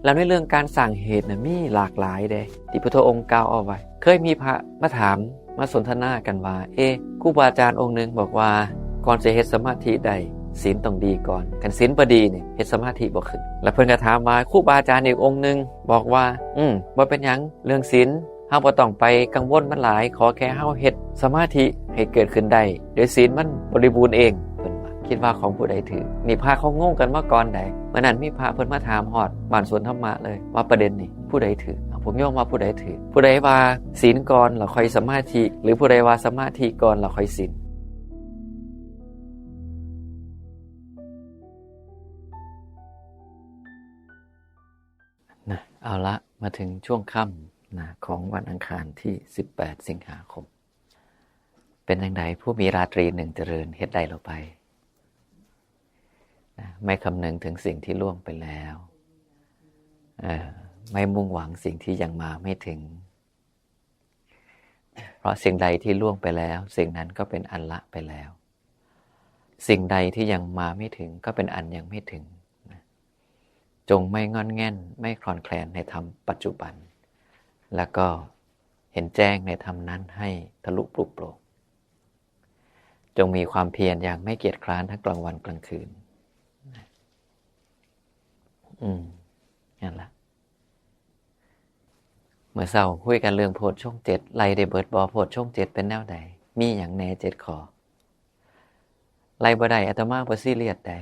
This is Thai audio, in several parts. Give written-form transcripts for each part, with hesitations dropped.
แล้วในเรื่องการสร้างเหตุมีหลากหลายเด้ที่พระองค์กล่าวเอาไว้เคยมีพระมาถามมาสนทนากันว่าครูบาอาจารย์องค์นึงบอกว่าก่อนจะเฮ็ดสมาธิได้ศีลต้องดีก่อนคันศีลบ่ดีนี่เฮ็ดสมาธิบ่ขึ้นแล้วเพิ่นก็ถามว่าครูบาอาจารย์อีกองค์นึงบอกว่าบ่เป็นหยังเรื่องศีลเฮาบ่ต้องไปกังวลมันหลายขอแค่เฮาเฮ็ดสมาธิให้เกิดขึ้นได้โดยศีลมันบริบูรณ์เองเพิ่นว่าคิดว่าของผู้ใดถือนี่พระเขางงกันมาก่อนใดเมื่อนั้นมีพระเพิ่นมาถามฮอดบ้านสวนธรรมะเลยว่าประเด็นนี้ผู้ใดถือผมโยมว่าผู้ใดถือผู้ใดว่าศีลก่อนแล้วค่อยสมาธิหรือผู้ใดว่าสมาธิก่อนแล้วค่อยศีลนะเอาละมาถึงช่วงค่ำนะของวันอังคารที่18สิงหาคมเป็นจังไดผู้มีราตรีหนึ่งเจริญเฮ็ดได้เราไปนะไม่คำนึงถึงสิ่งที่ล่วงไปแล้วไม่มุ่งหวังสิ่งที่ยังมาไม่ถึงเพราะสิ่งใดที่ล่วงไปแล้วสิ่งนั้นก็เป็นอันละไปแล้วสิ่งใดที่ยังมาไม่ถึงก็เป็นอันยังไม่ถึงจงไม่งอนแง่นไม่คลอนแคลนในธรรมปัจจุบันแล้วก็เห็นแจ้งในธรรมนั้นให้ทะลุปลุกโปร่งจงมีความเพียรอย่างไม่เกียจคร้านทั้งกลางวันกลางคืนนั่นแหละเมื่อเช้าคุยกันเรื่องโพชฌงค์7ไล่ได้เบิดบ่โพชฌงค์7เป็นแนวใดมีหยังแน่7ข้อไล่บ่ได้อาตมาบ่ซีเรียสใด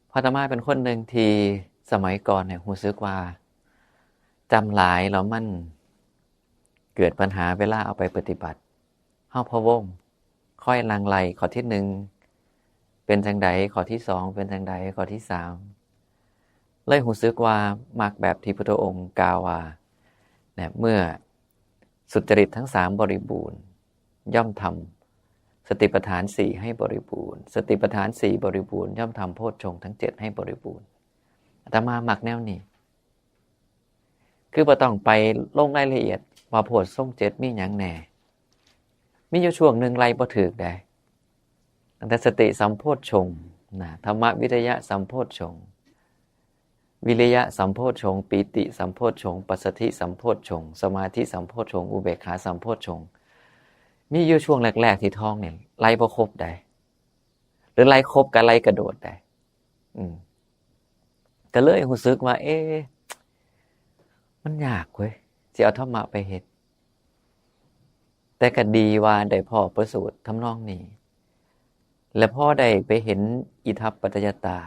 เพราะอาตมาเป็นคนหนึ่งที่สมัยก่อนเนี่ยรู้สึกว่าจำหลายแล้วมันเกิดปัญหาเวลาเอาไปปฏิบัติเฮาพะวงค่อยลังไลข้อที่1เป็นจังไดข้อที่2เป็นจังไดข้อที่3เลยรู้สึกว่ามักแบบที่พระองค์กล่าวว่าเนี่ยเมื่อสุจริตทั้ง3บริบูรณ์ย่อมทำสติปัฏฐาน4ให้บริบูรณ์สติปัฏฐาน4บริบูรณ์ย่อมทำโพชฌงค์ทั้ง7ให้บริบูรณ์อาตมามักแนวนี้คือบ่ต้องไปลงรายละเอียดว่าโพชฌงค์7มีหยังแน่มีอยู่ช่วงนึงไล่บ่ถูกได้ตั้งแต่สติสัมโพชฌงค์นะธรรมวิทยะสัมโพชฌงค์วิริยะสัมโพชฌงค์ปีติสัมโพชฌงค์ปัสสัทธิสัมโพชฌงค์สมาธิสัมโพชฌงค์อุเบกขาสัมโพชฌงค์มีอยู่ช่วงแรกๆที่ท่องเนี่ยไล่บ่ครบได้หรือไล่ครบกับไล่กระโดดได้ก็เลยรู้สึกว่ามันยากเว้ยสิเอาธรรมะไปเฮ็ดแต่ก็ดีว่าได้พ่อประสูติทำนองนี้และพ่อได้ไปเห็นอิทัปปัจจยตา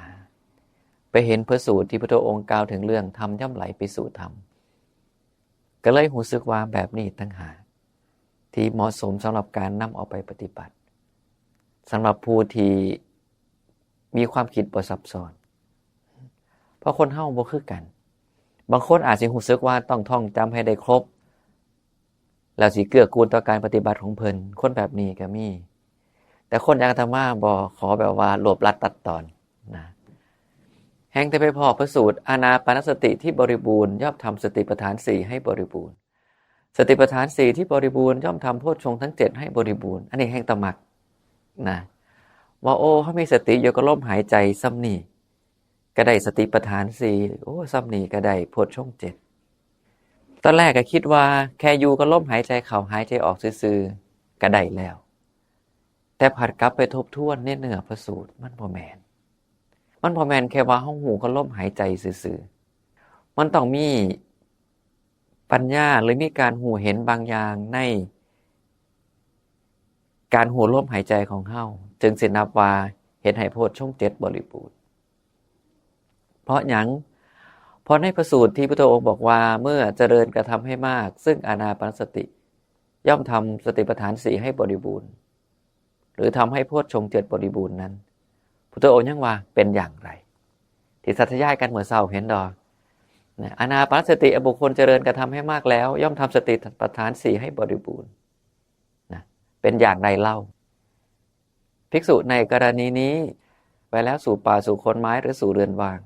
ไปเห็นพระสูตรที่พระองค์กล่าวถึงเรื่องธรรมย่อมไหลไปสู่ธรรมก็เลยรู้สึกว่าแบบนี้ตั้งหากที่เหมาะสมสำหรับการนำเอาไปปฏิบัติสำหรับผู้ที่มีความคิดบ่ซับซ้อนเพราะคนเฮาบ่คือกันบางคนอาจสิรู้สึกว่าต้องท่องจำให้ได้ครบแล้วสิเกื้อกูลต่อการปฏิบัติของเพิ่นคนแบบนี้ก็มีแต่คนอย่างอาตมาบ่ขอแบบว่ารวบรัดตัดตอนนะแห่งแต่ไปพอพระสูตรอานาปานสติที่บริบูรณ์ย่อมทำสติปัฏฐาน4ให้บริบูรณ์สติปัฏฐาน4ที่บริบูรณ์ย่อมทำโพชฌงค์ทั้ง7ให้บริบูรณ์อันนี้แห่งตมักนะว่าเฮามีสติอยู่กับลมหายใจซ้ำนี่ก็ได้สติปัฏฐาน4ซ้ำนี่ก็ได้โพชฌงค์7ตอนแรกก็คิดว่าแค่อยู่กับลมหายใจเข้าหายใจออกซื่อๆก็ได้แล้วแต่ผัดกลับไปทบทวนในเนื้อพระสูตรมันบ่แม่นแค่ว่าเฮาหูกับลมหายใจซื่อๆมันต้องมีปัญญาหรือมีการหูเห็นบางอย่างในการหูลมหายใจของเฮาจึงสินับว่าเห็นให้โพชฌงค์7บริบูรณ์เพราะหยังเพราะในพระสูตรที่พระองค์บอกว่าเมื่อเจริญกระทำให้มากซึ่งอานาปานสติย่อมทำสติปัฏฐาน4ให้บริบูรณ์หรือทำให้โพชฌงค์7บริบูรณ์นั้นพระองค์ยังว่าเป็นอย่างไรที่สัตยายกันเมื่อเช้าเห็นดอกอานาปานสติบุคคลเจริญกระทำให้มากแล้วย่อมทำสติปัฏฐาน4ให้บริบูรณ์นะเป็นอย่างไรเล่าภิกษุในกรณีนี้ไปแล้วสู่ป่าสู่โคนไม้หรือสู่เรือนวาง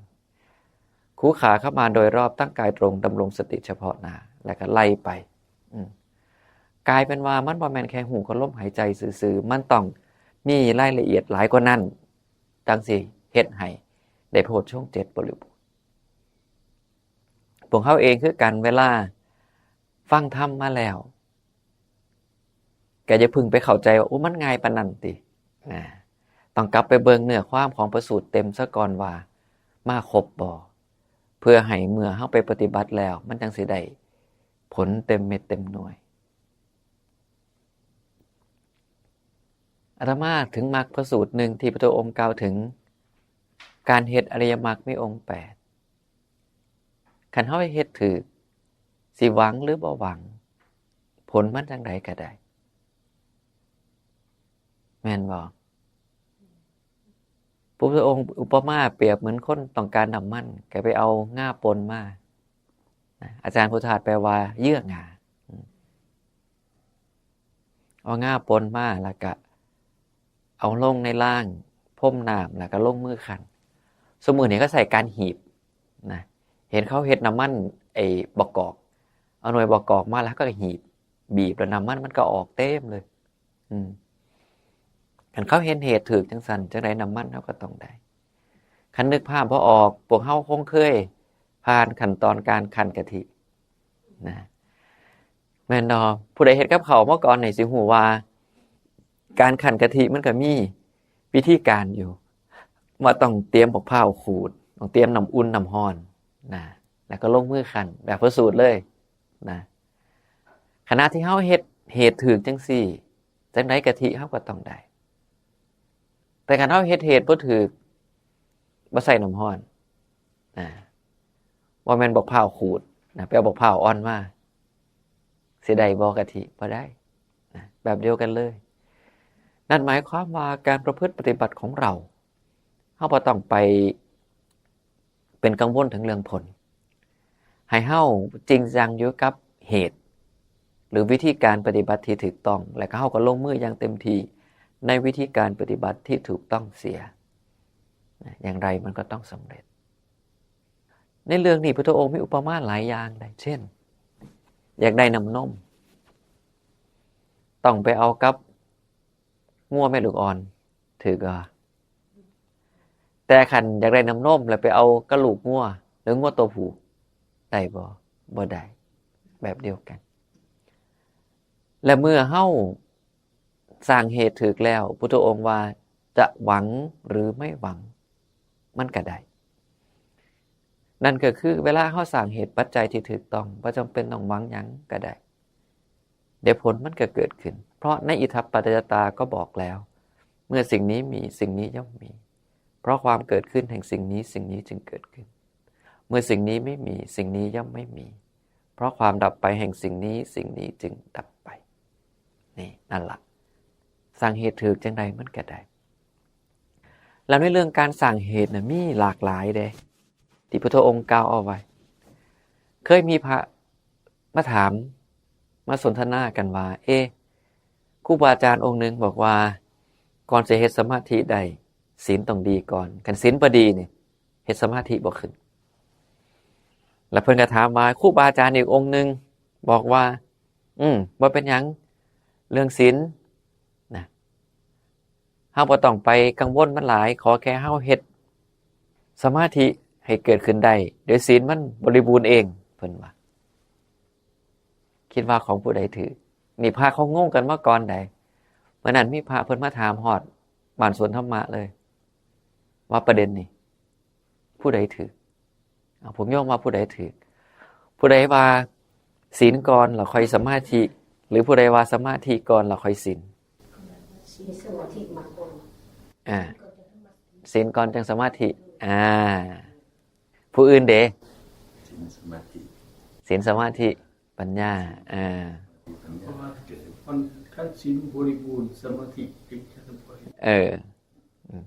คู่ขาเข้ามาโดยรอบตั้งกายตรงดำรงสติเฉพาะหน้าแล้วก็ไล่ไปกลายเป็นว่ามันบ่แม่นแค่หูกับลมหายใจซื่อๆมันต้องมีรายละเอียดหลายกว่านั้นจังสิเฮ็ดให้ได้โพชฌงค์7บริบูรณ์ พวกเขาเองคือกันเวลาฟังธรรมมาแล้วแกจะพึงไปเข้าใจว่ามันง่ายปานนั้นติต้องกลับไปเบิ่งเนื้อความของพระสูตรเต็มซะก่อนว่ามาครบบ่เพื่อให้เมื่อเฮาไปปฏิบัติแล้วมันจังสิได้ผลเต็มเม็ดเต็มหน่วยอาตมาถึงมรรคพระสูตรหนึ่งที่พระพุทธองค์กล่าวถึงการเฮ็ดอริยมรรคมีองค์8คันเฮาเฮ็ดถูกสิหวังหรือบ่หวังผลมันจังไดก็ได้แม่นบ่พระพุทธองค์อุปมาเปรียบเหมือนคนต้องการน้ำมันแกไปเอาง่าปนมาอาจารย์พุทธทาสแปลว่าเยื่อง่าเอาง่าปนมาแล้วก็เอาลงในล่างพ่มน้ำแล้วก็ลงมือขันสมมุตินี่ก็ใส่การหีบนะเห็นเขาเฮ็ดน้ำมันไอ้บกอกเอาหน่วยบกอกมาแล้วก็หีบบีบแล้วน้ำมันก็ออกเต็มเลยคันเขาเห็นเหตุถูกจังซั่นจังได๋น้ำมันเฮาก็ต้องได้คันนึกภาพบ่ออกพวกเฮาคงเคยผ่านขั้นตอนการคั่นกะทินะแม่นดอผู้ใดเฮ็ดกับข้าวมาก่อนนี่สิฮู้ว่าการคั่นกะทิมันก็มีวิธีการอยู่ว่าต้องเตรียมบักพร้าวขูดต้องเตรียมน้ำอุ่นน้ำร้อนนะแล้วก็ลงมือคั่นแบบพระสูตรเลยนะขณะที่เฮาเฮ็ดเหตุถูกจังซี่จังได๋กะทิเฮาก็ต้องได้แต่คันเฮาเฮ็ดเหตุบ่ถูกบ่ใส่น้ำร้อนบ่แม่นบักพร้าวขูดนะไปเอาบักพร้าวอ่อนมาสิได้บ่กะทิบ่ได้นะแบบเดียวกันเลยนั่นหมายความว่าการประพฤติปฏิบัติของเราเฮาบ่ต้องไปเป็นกังวลถึงเรื่องผลให้เฮาจริงจังอยู่กับเหตุหรือวิธีการปฏิบัติที่ถูกต้องและก็เฮาก็ลงมืออย่างเต็มที่ในวิธีการปฏิบัติที่ถูกต้องเสียอย่างไรมันก็ต้องสำเร็จในเรื่องนี้พระพุทธองค์มีอุปมาหลายอย่างได้เช่นอยากได้น้ำนมต้องไปเอากับงัวแม่ลูกอ่อนถือก็แต่คันอยากได้น้ำนมแล้วไปเอากระลูกงัวหรืองัวตัวผู้ได้บ่ได้แบบเดียวกันและเมื่อเฮาสร้างเหตุถูกแล้วพุทธองค์ว่าจะหวังหรือไม่หวังมันก็ได้นั่นก็คือเวลาเฮาสร้างเหตุปัจจัยที่ถูกต้องบ่จำเป็นต้องหวังหยังก็ได้เดี๋ยวผลมันก็เกิดขึ้นเพราะในอิทัปปัจจยตาก็บอกแล้วเมื่อสิ่งนี้มีสิ่งนี้ย่อมมีเพราะความเกิดขึ้นแห่งสิ่งนี้สิ่งนี้จึงเกิดขึ้นเมื่อสิ่งนี้ไม่มีสิ่งนี้ย่อมไม่มีเพราะความดับไปแห่งสิ่งนี้สิ่งนี้จึงดับไปนี่นั่นล่ะสร้างเหตุถูกจังได๋มันก็ได้แล้วในเรื่องการสร้างเหตุน่ะมีหลากหลายเด้ที่พระพุทธองค์กล่าวเอาไว้เคยมีพระมาถามมาสนทนากันว่าครูบาอาจารย์องค์นึงบอกว่าก่อนจะเฮ็ดสมาธิได้ศีลต้องดีก่อนคันศีลบ่ดีนี่เฮ็ดสมาธิบ่ขึ้นแล้วเพิ่นก็ถามว่าครูบาอาจารย์อีกองค์นึงบอกว่าบ่เป็นหยังเรื่องศีลนะเฮาบ่ต้องไปกังวลมันหลายขอแค่เฮาเฮ็ดสมาธิให้เกิดขึ้นได้เดี๋ยวศีลมันบริบูรณ์เองเพิ่นว่าคิดว่าของผู้ใดถือนี่พระเขางงกันมาก่อนใดเมื่อนั้นมีพระเพิ่นมาถามฮอดบ้านสวนธรรมะเลยว่าประเด็นนี่ผู้ใดถือผมยอมว่าผู้ใดถือผู้ใดว่าศีลก่อนแล้วค่อยสมาธิหรือผู้ใดว่าสมาธิก่อนแล้วค่อยศีลสมาธิมาก่อนศีลก่อนจังสมาธิผู้อื่นเด้ศีลสมาธิศีลสมาธิปัญญาเพราะว่าขั้นศีลบริบูรณ์สมาธิถึงจะบริบูรณ์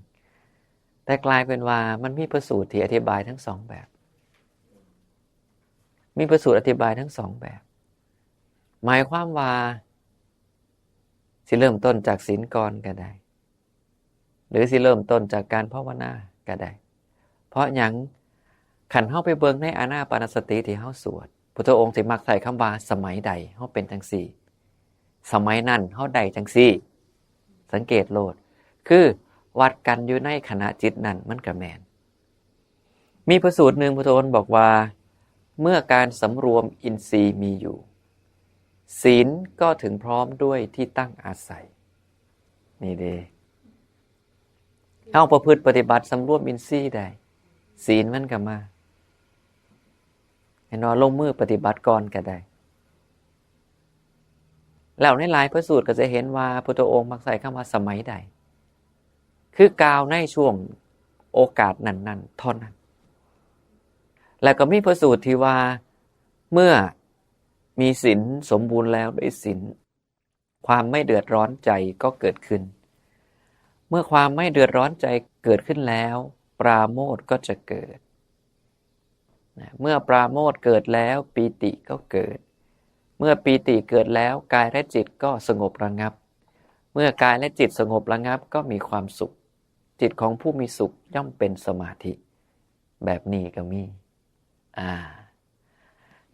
แต่กลายเป็นว่ามันมีพระสูตรที่อธิบายทั้งสองแบบมีพระสูตรอธิบายทั้งสองแบบหมายความว่าสิเริ่มต้นจากศีลก่อนก็ได้หรือสิเริ่มต้นจากการภาวนาก็ได้เพราะหยังขันเฮาไปเบิ่งในอานาปานสติที่เฮาสวดพุทธองค์สิมักใช้คำว่าสมัยใดเฮาเป็นจังซี่สมัยนั้นเฮาได้จังซี่สังเกตโลดคือวัดกันอยู่ในขณะจิตนั้นมันก็แม่นมีพระสูตรนึงพุทธองค์บอกว่า เมื่อการสำรวมอินทรีย์มีอยู่ศีลก็ถึงพร้อมด้วยที่ตั้งอาศัยนี่เด้เอาประพฤติปฏิบัติสำรวมอินทรีย์ได้ศีลมันก็มาให้นอนลงมือปฏิบัติก่อนก็ได้แล้วในหลายพระสูตรก็จะเห็นว่าพุทธองค์มักใส่คำว่าสมัยใดคือกล่าวในช่วงโอกาสนั้นๆเท่านั้นแล้วก็มีพระสูตรที่ว่าเมื่อมีศีลสมบูรณ์แล้วด้วยศีลความไม่เดือดร้อนใจก็เกิดขึ้นเมื่อความไม่เดือดร้อนใจเกิดขึ้นแล้วปราโมทย์ก็จะเกิดเมื่อปราโมทย์เกิดแล้วปีติก็เกิดเมื่อปีติเกิดแล้วกายและจิตก็สงบระงับเมื่อกายและจิตสงบระงับก็มีความสุขจิตของผู้มีสุขย่อมเป็นสมาธิแบบนี้ก็มี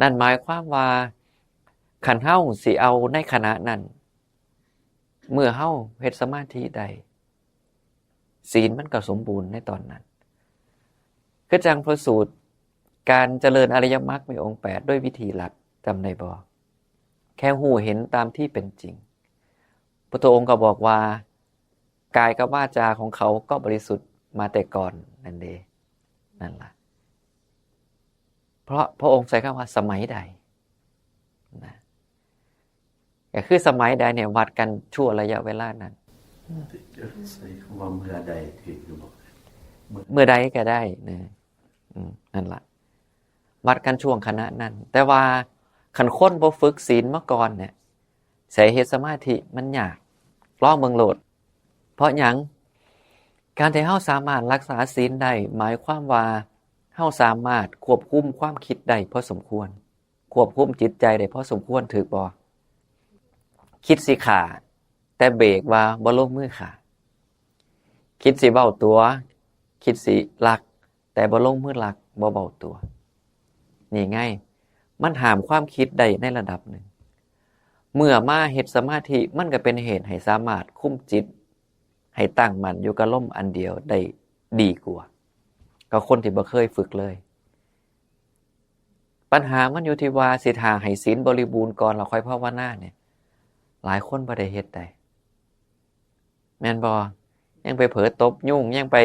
นั่นหมายความว่าขันเฮ้าสิเอาในขณะนั้นเมื่อเฮ้าเฮ็ดสมาธิใดศีลมันก็สมบูรณ์ในตอนนั้นก็จังพระสูตรการเจริญอริยมรรคมีองค์8ด้วยวิธีลัดจำได้บ่แค่หูเห็นตามที่เป็นจริงพระองค์ก็บอกว่ากายกับวาจาของเขาก็บริสุทธิ์มาแต่ก่อนนั่นเองนั่นล่ะเพราะพระองค์ใช้คำว่าสมัยใดนะก็คือสมัยใดเนี่ยวัดกันชั่วระยะเวลานั้นใช้คำว่าเมื่อใดถืออยู่บอกเมื่อใดก็ได้นะนั่นล่ะวัดกันช่วงขณะนั้นแต่ว่าขันค้นบ่ฝึกศีลมาก่อนเนี่ยใส่เฮ็ดสมาธิมันยากลองเบิ่งโลดเพราะหยังการที่เฮาสามารถรักษาศีลได้หมายความว่าเฮาสามารถควบคุมความคิดได้พอสมควรควบคุมจิตใจได้พอสมควรถูกบ่คิดสิฆ่าแต่เบรกว่าบ่ลงมือฆ่าคิดสิเว้าตัวคิดสิลักแต่บ่ลงมือลักบ่เว้าตัวนี่ไงมันห้ามความคิดได้ในระดับหนึ่งเมื่อมาเฮ็ดสมาธิมันก็เป็นเหตุให้สามารถคุมจิตให้ตั้งมั่นอยู่กับลมอันเดียวได้ดีกว่าก็คนที่บ่เคยฝึกเลยปัญหามันอยู่ที่ว่าสิทาให้ศีลบริบูรณ์ก่อนแล้วค่อยภาวนาเนี่ยหลายคนบ่ได้เฮ็ดได้แม่นบ่ยังไปเผลอตบยุ่งยังไป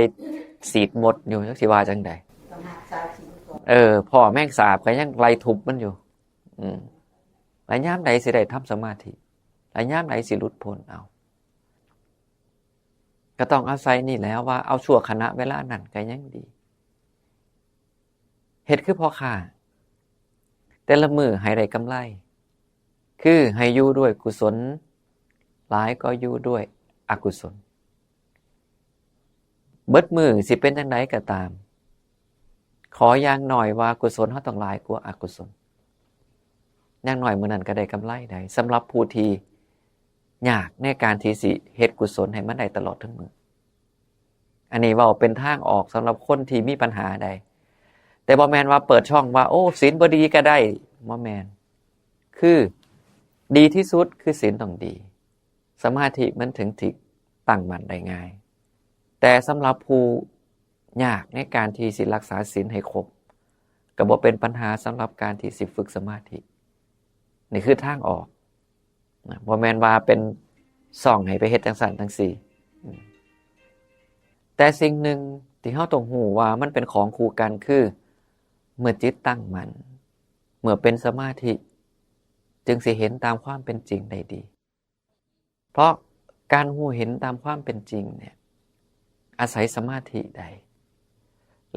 สีดมดอยู่จักสิว่าจังได๋พ่อแม่งสาบก็ยังไล่ทุบมันอยู่หลายยามใดสิได้ทำสมาธิหลายยามใดสิหลุดพ้นเอาก็ต้องอาศัยนี่แล้วว่าเอาชั่วขณะเวลานั้นก็ยังดีเฮ็ดคือพ่อค้าแต่ละมื้อให้ได้กำไรคือให้อยู่ด้วยกุศลหลายก็อยู่ด้วยอกุศลเบิดมื้อสิเป็นจังไดก็ตามขออย่างหน่อยว่ากุศลเฮาต้องหลายกว่าอกุศลอย่างหน่อยมื้อนั้นก็ได้กำไรได้สำหรับผู้ที่ยากในการที่สิเฮ็ดกุศลให้มันได้ตลอดทั้งมื้ออันนี้เว้าเป็นทางออกสำหรับคนที่มีปัญหาใดแต่บ่แม่นว่าเปิดช่องว่าโอ้ศีลบ่ดีก็ได้บ่แม่นคือดีที่สุดคือศีลต้องดีสมาธิมันถึงที่ตั้งมั่นได้ง่ายแต่สำหรับผู้ยากในการที่สิรักษาศีลให้ครบก็บ่เป็นปัญหาสำหรับการที่สิฝึกสมาธินี่คือทางออกบ่แม่นว่าเป็นส่องให้ไปเฮ็ดจังซั่นจังซี่แต่สิ่งหนึ่งที่เฮาต้องรู้ว่ามันเป็นของคู่กันคือเมื่อจิตตั้งมั่นเมื่อเป็นสมาธิจึงสิเห็นตามความเป็นจริงได้ดีเพราะการรู้เห็นตามความเป็นจริงเนี่ยอาศัยสมาธิได้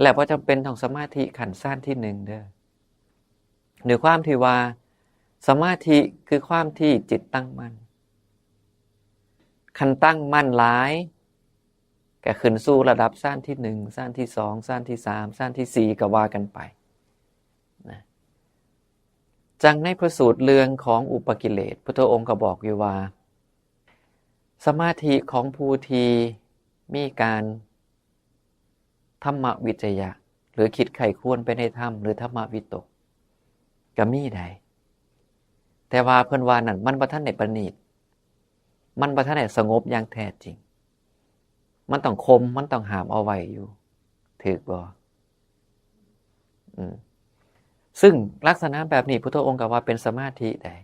และบ่จำเป็นต้องสมาธิขั้นสั้นที่1เด้อหรือความที่ว่าสมาธิคือความที่จิตตั้งมั่นคันตั้งมั่นหลายก็ขึ้นสู่ระดับสั้นที่1สั้นที่2สั้นที่3สั้นที่4ก็ว่ากันไปนะจังในพระสูตรเรื่องของอุปกิเลสพุทธองค์ก็บอกอยู่ว่าสมาธิของผู้ที่มีการธรรมวิจยะหรือคิดไข้ควรไปในธรรมหรือธรรมวิตกก็มีได้แต่ว่าเพิ่นว่านั่นมันบ่ทันได้ประณีตมันบ่ทันได้สงบอย่างแท้จริงมันต้องคมมันต้องหามเอาไว้อยู่ถูกบ่ ซึ่งลักษณะแบบนี้พุทธองค์ก็ว่าเป็นสมาธิได้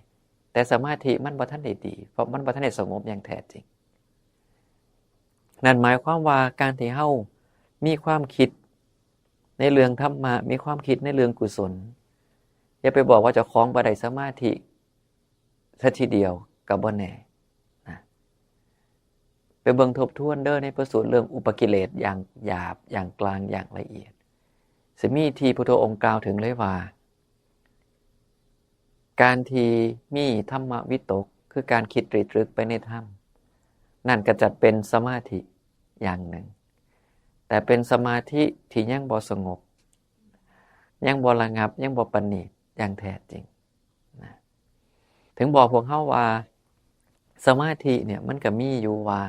แต่สมาธิมันบ่ทันได้ดีเพราะมันบ่ทันได้สงบอย่างแท้จริงนั่นหมายความว่าการที่เฮามีความคิดในเรื่องธรรมะมีความคิดในเรื่องกุศลอย่าไปบอกว่าเจ้าของบ่ได้สมาธิซะทีเดียวก็บ่แน่นะไปเบิ่งทบทวนเด้อในพระสูตรเรื่องอุปกิเลสอย่างหยาบอย่างกลางอย่างละเอียดสิมีที่พุทธองค์กล่าวถึงเลยว่าการที่มีธรรมวิตกคือการคิดตรึกไปในธรรมนั่นก็จัดเป็นสมาธิอย่างหนึ่งแต่เป็นสมาธิที่ยังบ่สงบยังบ่ระงับยังบ่ประณีตอย่างแท้จริงนะถึงบอกพวกเฮาว่าสมาธิเนี่ยมันก็มีอยู่ว่า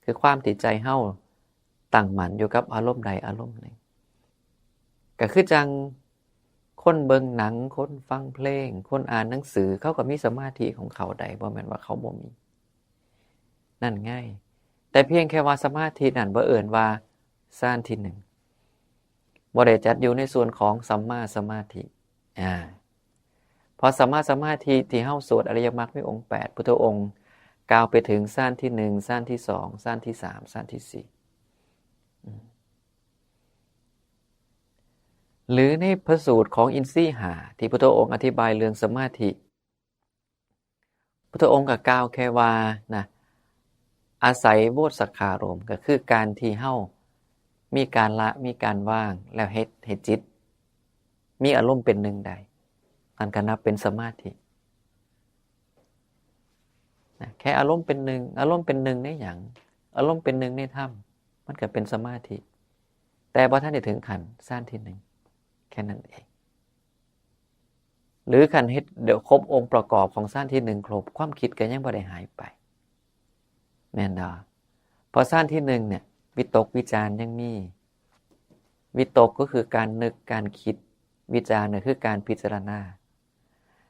คือความที่ใจเฮาตั้งมั่นอยู่กับอารมณ์ใดอารมณ์หนึ่งก็คือจังคนเบิ่งหนังคนฟังเพลงคนอ่านหนังสือเขาก็มีสมาธิของเขาได้บ่แม่นว่าเขาบ่มีนั่นง่ายแต่เพียงแค่ว่าสมาธินั่นบ่เอิ้นว่าฌานที่1บ่ได้จัดอยู่ในส่วนของสัมมาสมาธิพอสัมมาสมาธิที่เฮาสวดอริยมรรคมีองค์8พุทธองค์กล่าวไปถึงฌานที่1ฌานที่2ฌานที่3ฌานที่4หรือในพระสูตรของอินทรีย์ห้าที่พุทธองค์อธิบายเรื่องสมาธิพุทธองค์ก็กล่าวแค่ว่านะอาศัยโวสักขารมณ์ก็คือการที่เฮามีการละมีการว่างแล้วเฮ็ดให้จิตมีอารมณ์เป็นหนึ่งได้นั่นก็นับเป็นสมาธินะแค่อารมณ์เป็นหนึ่งอารมณ์เป็นหนึ่งในหยังอารมณ์เป็นหนึ่งในธรรมมันก็เป็นสมาธิแต่บ่ทันได้ถึงขั้นฌานที่1แค่นั้นเองหรือขั้นเฮ็ดเดี๋ยวครบองค์ประกอบของฌานที่1ครบความคิดก็ยังบ่ได้หายไปแม่นดอพอฌานที่1เนี่ยวิตกวิจารยังมีวิตกก็คือการนึกการคิดวิจารเนี่ยคือการพิจารณา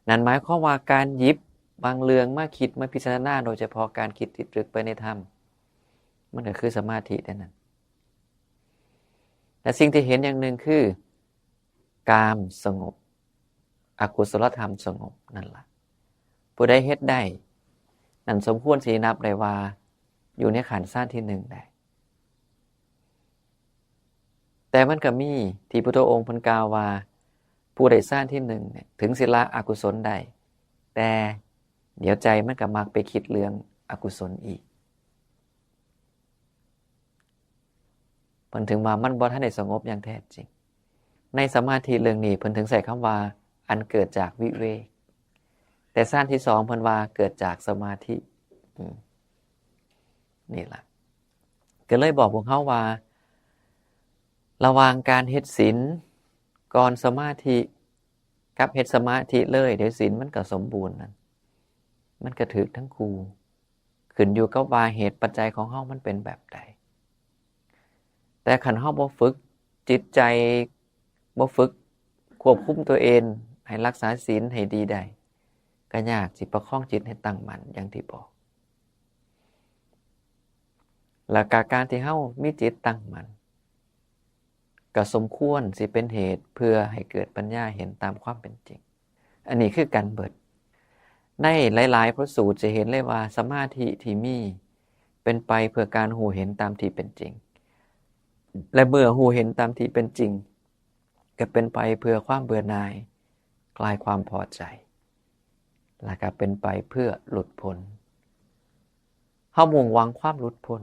นั่นหมายความว่าการหยิบบางเรื่องมาคิดมาพิจารณาโดยเฉพาะการคิดติดตรึกไปในธรรมมันก็คือสมาธินั่นน่ะแต่สิ่งที่เห็นอย่างหนึ่งคือกามสงบอกุศลธรรมสงบนั่นล่ะผู้ใดเฮ็ดได้นั่นสมควรสินับได้ว่าอยู่ในขันธ์ฌานที่1ได้แต่มันก็มีที่พุทธองค์เพิ่นกล่าวว่าผู้ใดฌานที่1เนี่ยถึงสิละอกุศลได้แต่เดี๋ยวใจมันก็มักไปคิดเรื่องอกุศลอีกเพิ่นถึงว่ามันบ่ทันได้สงบอย่างแท้จริงในสมาธิเรื่องนี้เพิ่นถึงใส่คำว่าอันเกิดจากวิเวกแต่ฌานที่2เพิ่นว่าเกิดจากสมาธินี่ล่ะก็เลยบอกพวกเฮาว่าระหว่างการเฮ็ดศีลก่อนสมาธิกับเฮ็ดสมาธิเลยเดี๋ยวศีลมันก็สมบูรณ์นั่นมันก็ถูกทั้งคู่ขึ้นอยู่กับว่าเหตุปัจจัยของเฮามันเป็นแบบใดแต่คันเฮาบ่ฝึกจิตใจบ่ฝึกควบคุมตัวเองให้รักษาศีลให้ดีได้ก็ยากสิประคองจิตให้ตั้งมั่นอย่างที่บอกและการที่เฮามีจิตตั้งมั่นก็สมควรสิเป็นเหตุเพื่อให้เกิดปัญญาเห็นตามความเป็นจริงอันนี้คือการเบิดในหลายๆพระสูตรจะเห็นเลยว่าสมาธิที่มีเป็นไปเพื่อการหูเห็นตามที่เป็นจริงและเมื่อหูเห็นตามที่เป็นจริงก็เป็นไปเพื่อความเบื่อหน่ายคลายความพอใจและก็เป็นไปเพื่อหลุดพ้นเฮามุ่งหวังความหลุดพ้น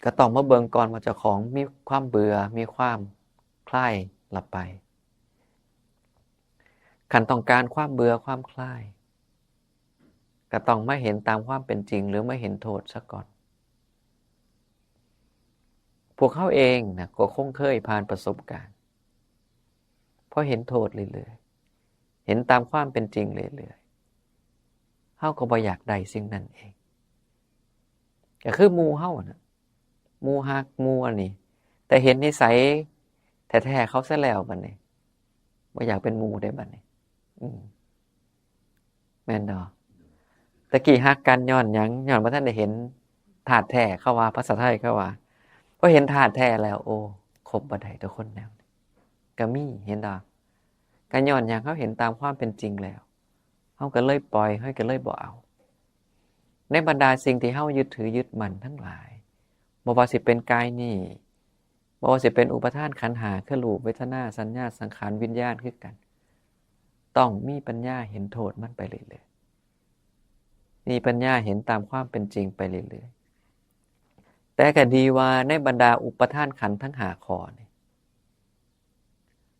ก็ต้องมาเบิ่งก่อนว่าเจ้าของมีความเบื่อมีความคลายละไปคันต้องการความเบื่อความคลายก็ต้องมาเห็นตามความเป็นจริงหรือมาเห็นโทษซะก่อนพวกเขาเองนะก็คงเคยผ่านประสบการณ์เพราะเห็นโทษเรื่อยๆเห็นตามความเป็นจริงเรื่อยๆเฮาก็บ่อยากได้สิ่งนั้นเองก็คือหมู่เฮาน่ะหมู่ฮักหมู่อันนี้แต่เห็นนิสัยแท้ๆเขาซะแล้วบัดนี้บ่อยากเป็นหมู่ได้บัดนี้แม่นดอกตะกี้ฮักกันย้อนหยังย้อนบ่ทันได้เห็นธาตุแท้เขาว่าภาษาไทยเขาว่าพอเห็นธาตุแท้แล้วโอ้คบบ่ได้ทุกคนแนวก็มีเห็นดอก ก็ย้อนหยังเฮาเห็นตามความเป็นจริงแล้วเฮาก็เลยปล่อยเฮาก็เลยบ่เอาในบรรดาสิ่งที่เฮายึดถือยึดมั่นทั้งหลายบ่ว่าสิเป็นกายนี้บ่ว่าสิเป็นอุปทานขันธ์5คือรูปเวทนาสัญญาสังขารวิญญาณคือกันต้องมีปัญญาเห็นโทษมันไปเรื่อยๆมีปัญญาเห็นตามความเป็นจริงไปเรื่อยๆแต่ก็ดีว่าในบรรดาอุปทานขันธ์ทั้ง5ข้อนี่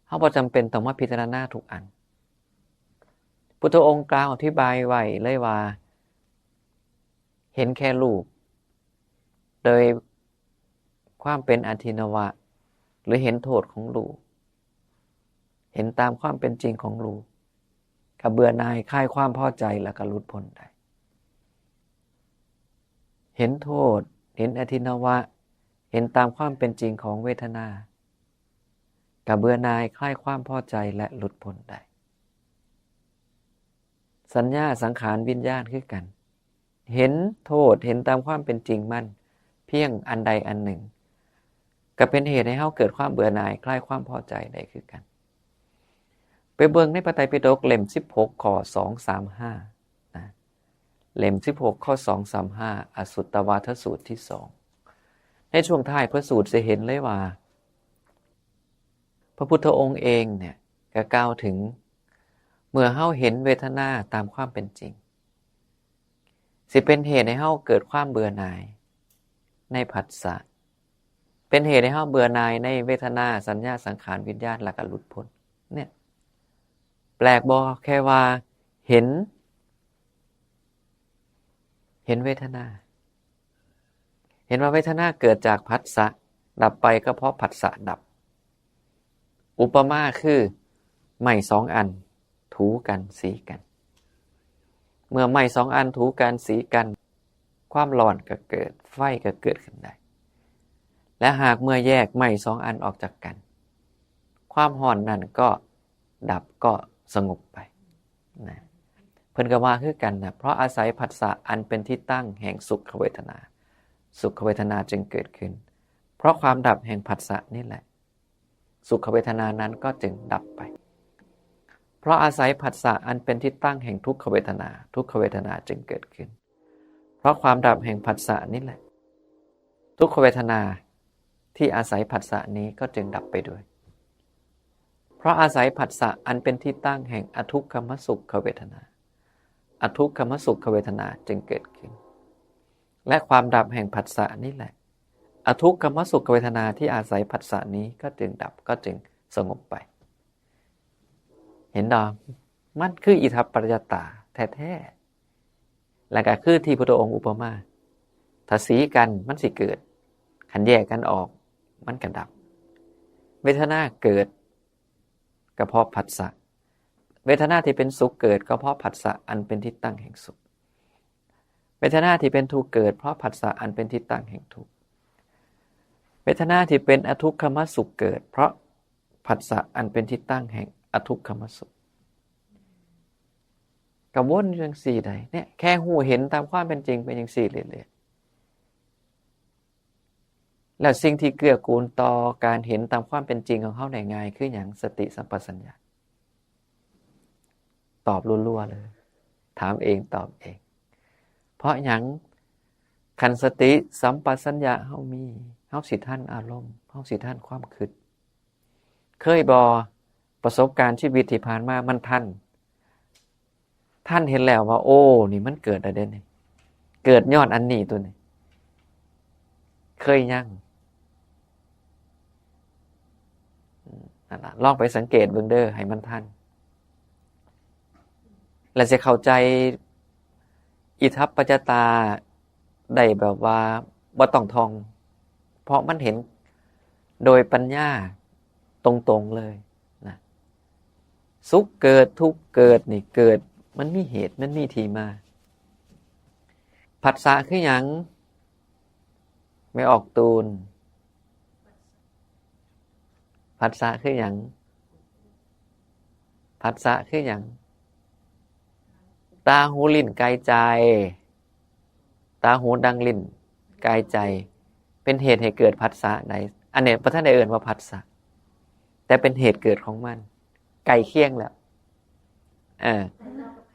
เฮาบ่จำเป็นต้องมาพิจารณาทุกอันพุทธองค์กล่าวอธิบายไว้เลยว่าเห็นแค่รูปโดยความเป็นอทินวะหรือเห็นโทษของรูปเห็นตามความเป็นจริงของรูปก็เบื่อหน่ายคลายความพอใจแล้วก็หลุดพ้นได้เห็นโทษเห็นอทินวะเห็นตามความเป็นจริงของเวทนาก็เบื่อหน่ายคลายความพอใจและหลุดพ้นได้สัญญาสังขารวิญญาณคือกันเห็นโทษเห็นตามความเป็นจริงมันเพียงอันใดอันหนึ่งก็เป็นเหตุให้เฮาเกิดความเบื่อหน่ายคลายความพอใจได้คือกันไปเบิ่งในพระไตรปิฎกเล่ม16ข้อ235นะเล่ม16ข้อ235อสุตตวาทสูตรที่2ในช่วงท้ายพระสูตรจะเห็นเลยว่าพระพุทธองค์เองเนี่ยก็กล่าวถึงเมื่อเฮาเห็นเวทนาตามความเป็นจริงสิเป็นเหตุให้เฮาเกิดความเบื่อหน่ายในผัสสะเป็นเหตุให้เฮาเบื่อหน่ายในเวทนาสัญญาสังขารวิญญาณแล้วก็หลุดพ้นเนี่ยแปลกบ่แค่ว่าเห็นเวทนาเห็นว่าเวทนาเกิดจากผัสสะดับไปก็เพราะผัสสะดับอุปมาคือไม้2อันถูกันสีกันเมื่อไม้2อันถูกันสีกันความร้อนก็เกิดไฟก็เกิดขึ้นได้และหากเมื่อแยกไม้2อันออกจากกันความร้อนนั้นก็ดับก็สงบไปนะเพิ่นก็ว่าคือกันนะเพราะอาศัยผัสสะอันเป็นที่ตั้งแห่งสุขเวทนาสุขเวทนาจึงเกิดขึ้นเพราะความดับแห่งผัสสะนี่แหละสุขเวทนานั้นก็จึงดับไปเพราะอาศัยผัสสะอันเป็นที่ตั้งแห่งทุกขเวทนาทุกขเวทนาจึงเกิดขึ้นเพราะความดับแห่งผัสสะนี่แหละทุกขเวทนาที่อาศัยผัสสะนี้ก็จึงดับไปด้วยเพราะอาศัยผัสสะอันเป็นที่ตั้งแห่งอทุกขมสุขเวทนาอทุกขมสุขเวทนาจึงเกิดขึ้นและความดับแห่งผัสสะนี่แหละอทุกขมสุขเวทนาที่อาศัยผัสสะนี้ก็จึงดับก็จึงสงบไปเห็นดอกมันคืออิทัปปัจจตาแท้ๆแล้วก็คือที่พระองค์อุปมาถ้าสีกันมันสิเกิดขันแยกกันออกมันก็ดับเวทนาเกิดก็เพราะผัสสะเวทนาที่เป็นสุขเกิดก็เพราะผัสสะอันเป็นที่ตั้งแห่งสุขเวทนาที่เป็นทุกข์เกิดเพราะผัสสะอันเป็นที่ตั้งแห่งทุกข์เวทนาที่เป็นอทุกขมสุขเกิดเพราะผัสสะอันเป็นที่ตั้งแห่งอทุกขมสุขกระวนจังสี่ใดเนี่ยแค่หูเห็นตามความเป็นจริงเป็นจังสี่เรื่อยๆแล้วสิ่งที่เกื้อกูลต่อการเห็นตามความเป็นจริงของเขาได้ง่ายคืออย่างสติสัมปชัญญะตอบรัวๆเลยถามเองตอบเองเพราะอย่างขันสติสัมปชัญญะเฮามีเฮาสิทันอารมณ์เฮาสิทันความคิดเคยบ่ประสบการณ์ชีวิตที่ผ่านมามันท่านเห็นแล้วว่าโอ้นี่มันเกิดอะไรเนี่ยเกิดย้อนอันนี้ตัวนี้เคยยังนั่นล่ะลองไปสังเกตเบิ่งเด้อให้มันทันแล้วจะเข้าใจอิทัปปัจจตาได้แบบว่าบ่ต้องท่องเพราะมันเห็นโดยปัญญาตรงๆเลยนะสุขเกิดทุกข์เกิดนี่เกิดมันมีเหตุมันมีที่มาผัสสะคือหยังไม่ออกตูนผัสสะคือหยังผัสสะคือหยังตาหูลิ้นกายใจตาหูดังลิ้นกายใจเป็นเหตุให้เกิดผัสสะใดอันนี้พระท่านได้เอ่ยว่าผัสสะแต่เป็นเหตุเกิดของมัน ไก่เคียงแล้ว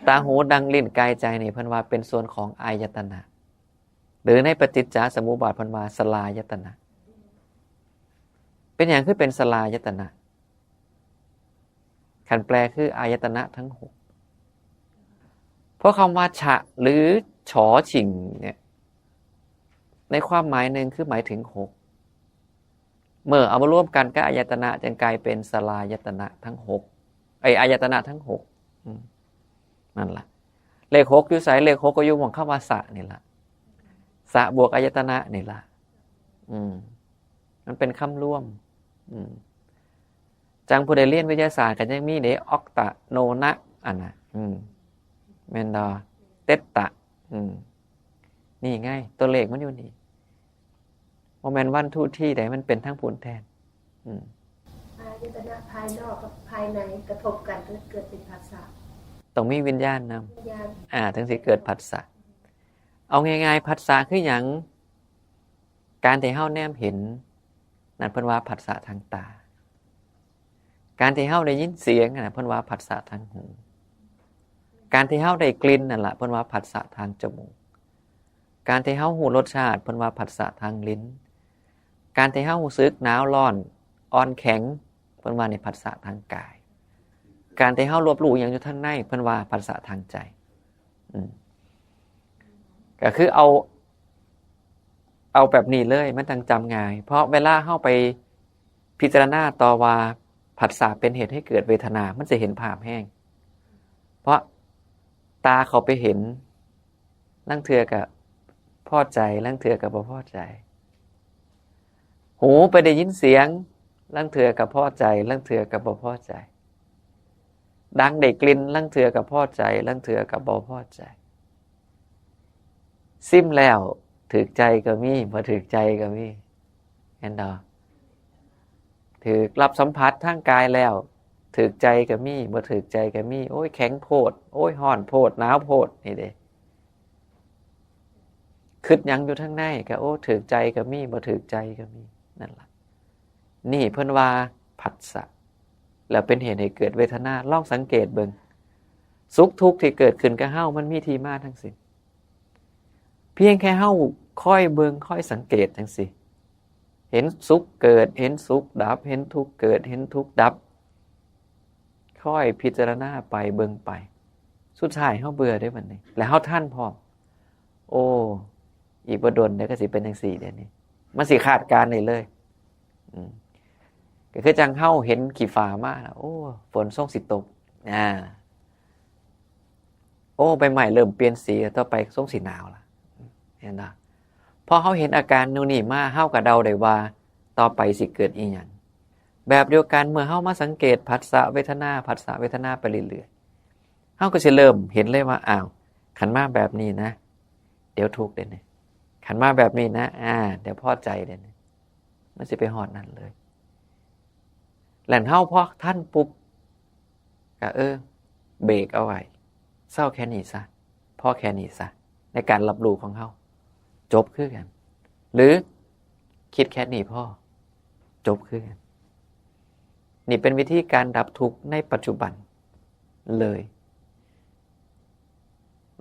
ตาหูดังลิ้นกายใจนี่เพิ่นว่าเป็นส่วนของอายตนะหรือในปฏิจจสมุปบาทเพิ่นว่าสลายตนะเป็นอย่างคือเป็นสลายตนะคันแปลคืออายตนะทั้งหกเพราะคำว่าฉะหรือฉอฉิงเนี่ยในความหมายหนึ่งคือหมายถึงหกเมื่อเอามาร่วมกันก็อายตนะจึงกลายเป็นสลายตนะทั้งหกอายตนะทั้งหกนั่นแหละเลขหกอยู่ไสเลขหกก็อยู่หม่องคำว่าสะนี่ล่ะสะบวกอายตนะนี่ล่ะมันเป็นคำร่วมจังผู้ใดเรียนวิทยาศาสตร์ก็ยังมีเด้ออกตะโนนะอันน่ะแม่นดอเตตตะนี่ไงตัวเลขมันอยู่นี่บ่แม่นวันทุที่ใดมันเป็นทั้งพูนแทนอายตนะภายนอกกับภายในกระทบกันเกิดเป็นผัสสะต้องมีวิญญาณนำวิญญาณถึงสิเกิดผัสสะเอาง่ายๆผัสสะคือหยังการที่เฮาแนมเห็นนั่นเพิ่นว่าผัสสะทางตาการที่เฮาได้ยินเสียงนั่นเพิ่นว่าผัสสะทางหูการที่เฮาได้กลิ่นนั่นล่ะเพิ่นว่าผัสสะทางจมูกการที่เฮาหูรสชาติเพิ่นว่าผัสสะทางลิ้นการที่เฮารู้สึกหนาวร้อนอ่อนแข็งเพิ่นว่านี่ผัสสะทางกายการที่เฮารวบรู้หยังอยู่ทางในเพิ่นว่าผัสสะทางใจก็คือเอาแบบนี้เลยมันจังจำง่ายเพราะเวลาเฮาไปพิจารณาต่อว่าผัสสะเป็นเหตุให้เกิดเวทนามันจะเห็นภาพแห้งเพราะตาเขาไปเห็นลังเทื่อกับพอใจลังเทื่อกับบ่พอใจหูไปได้ยินเสียงลังเทื่อกับพอใจลังเทื่อกับบ่พอใจดังได้กลิ่นลังเทื่อกับพอใจลังเทื่อกับบ่พอใจซิมแล้วถูกใจก็มีบ่ถูกใจก็มีเห็นดอกถูกรับสัมผัสทางกายแล้วถูกใจก็มีบ่ถูกใจก็มีโอ้ยแข็งโพดโอ้ยร้อนโพดหนาวโพดนี่เด้คิดหยังอยู่ทางในก็โอ้ถูกใจก็มีบ่ถูกใจก็มีนั่นล่ะนี่เพิ่นว่าผัสสะแล้วเป็นเหตุให้เกิดเวทนาลองสังเกตเบิ่งสุขทุกข์ที่เกิดขึ้นกับเฮามันมีที่มาทั้งสิ้นเพียงแค่เฮาค่อยเบิ่งค่อยสังเกตจังซี่เห็นสุขเกิดเห็นสุขดับเห็นทุกข์เกิดเห็นทุกข์ดับค่อยพิจารณาไปเบิ่งไปสุดท้ายเฮาเบื่อได้บัดนี้แล้วเฮาทันพร้อมโอ้อีกบ่ดนเดี๋ยวก็สิเป็นจังซี่เดี๋ยวนี้มันสิคาดการณ์ได้เลยก็คือจังเฮาเห็นขี้ฟ้ามาแล้วโอ้ฝนส่งสิตกโอ้ใบไม้เริ่มเปลี่ยนสีต่อไปส่งสิหนาวล่ะเห็นบ่พอเฮาเห็นอาการนู่นนี่มาเฮาก็เดาได้ว่าต่อไปสิเกิดอีหยังแบบเดียวกันเมื่อเฮามาสังเกตผัสสะเวทนาผัสสะเวทนาไปเรื่อยๆเฮาก็สิเริ่มเห็นเลยว่าอ้าวขันมาแบบนี้นะเดี๋ยวทุกข์เด้นี่ขันมาแบบนี้นะเดี๋ยวพอใจเด้นี่มันสิไปฮอดนั่นเลยแหล่นเฮาพอท่านปุ๊บก็เบรกเอาไว้เศร้าแค่นี้ซะพอแค่นี้ซะในการรับรู้ของเฮาจบคือกันหรือคิดแค่นี้พอจบคือกันนี่เป็นวิธีการดับทุกข์ในปัจจุบันเลย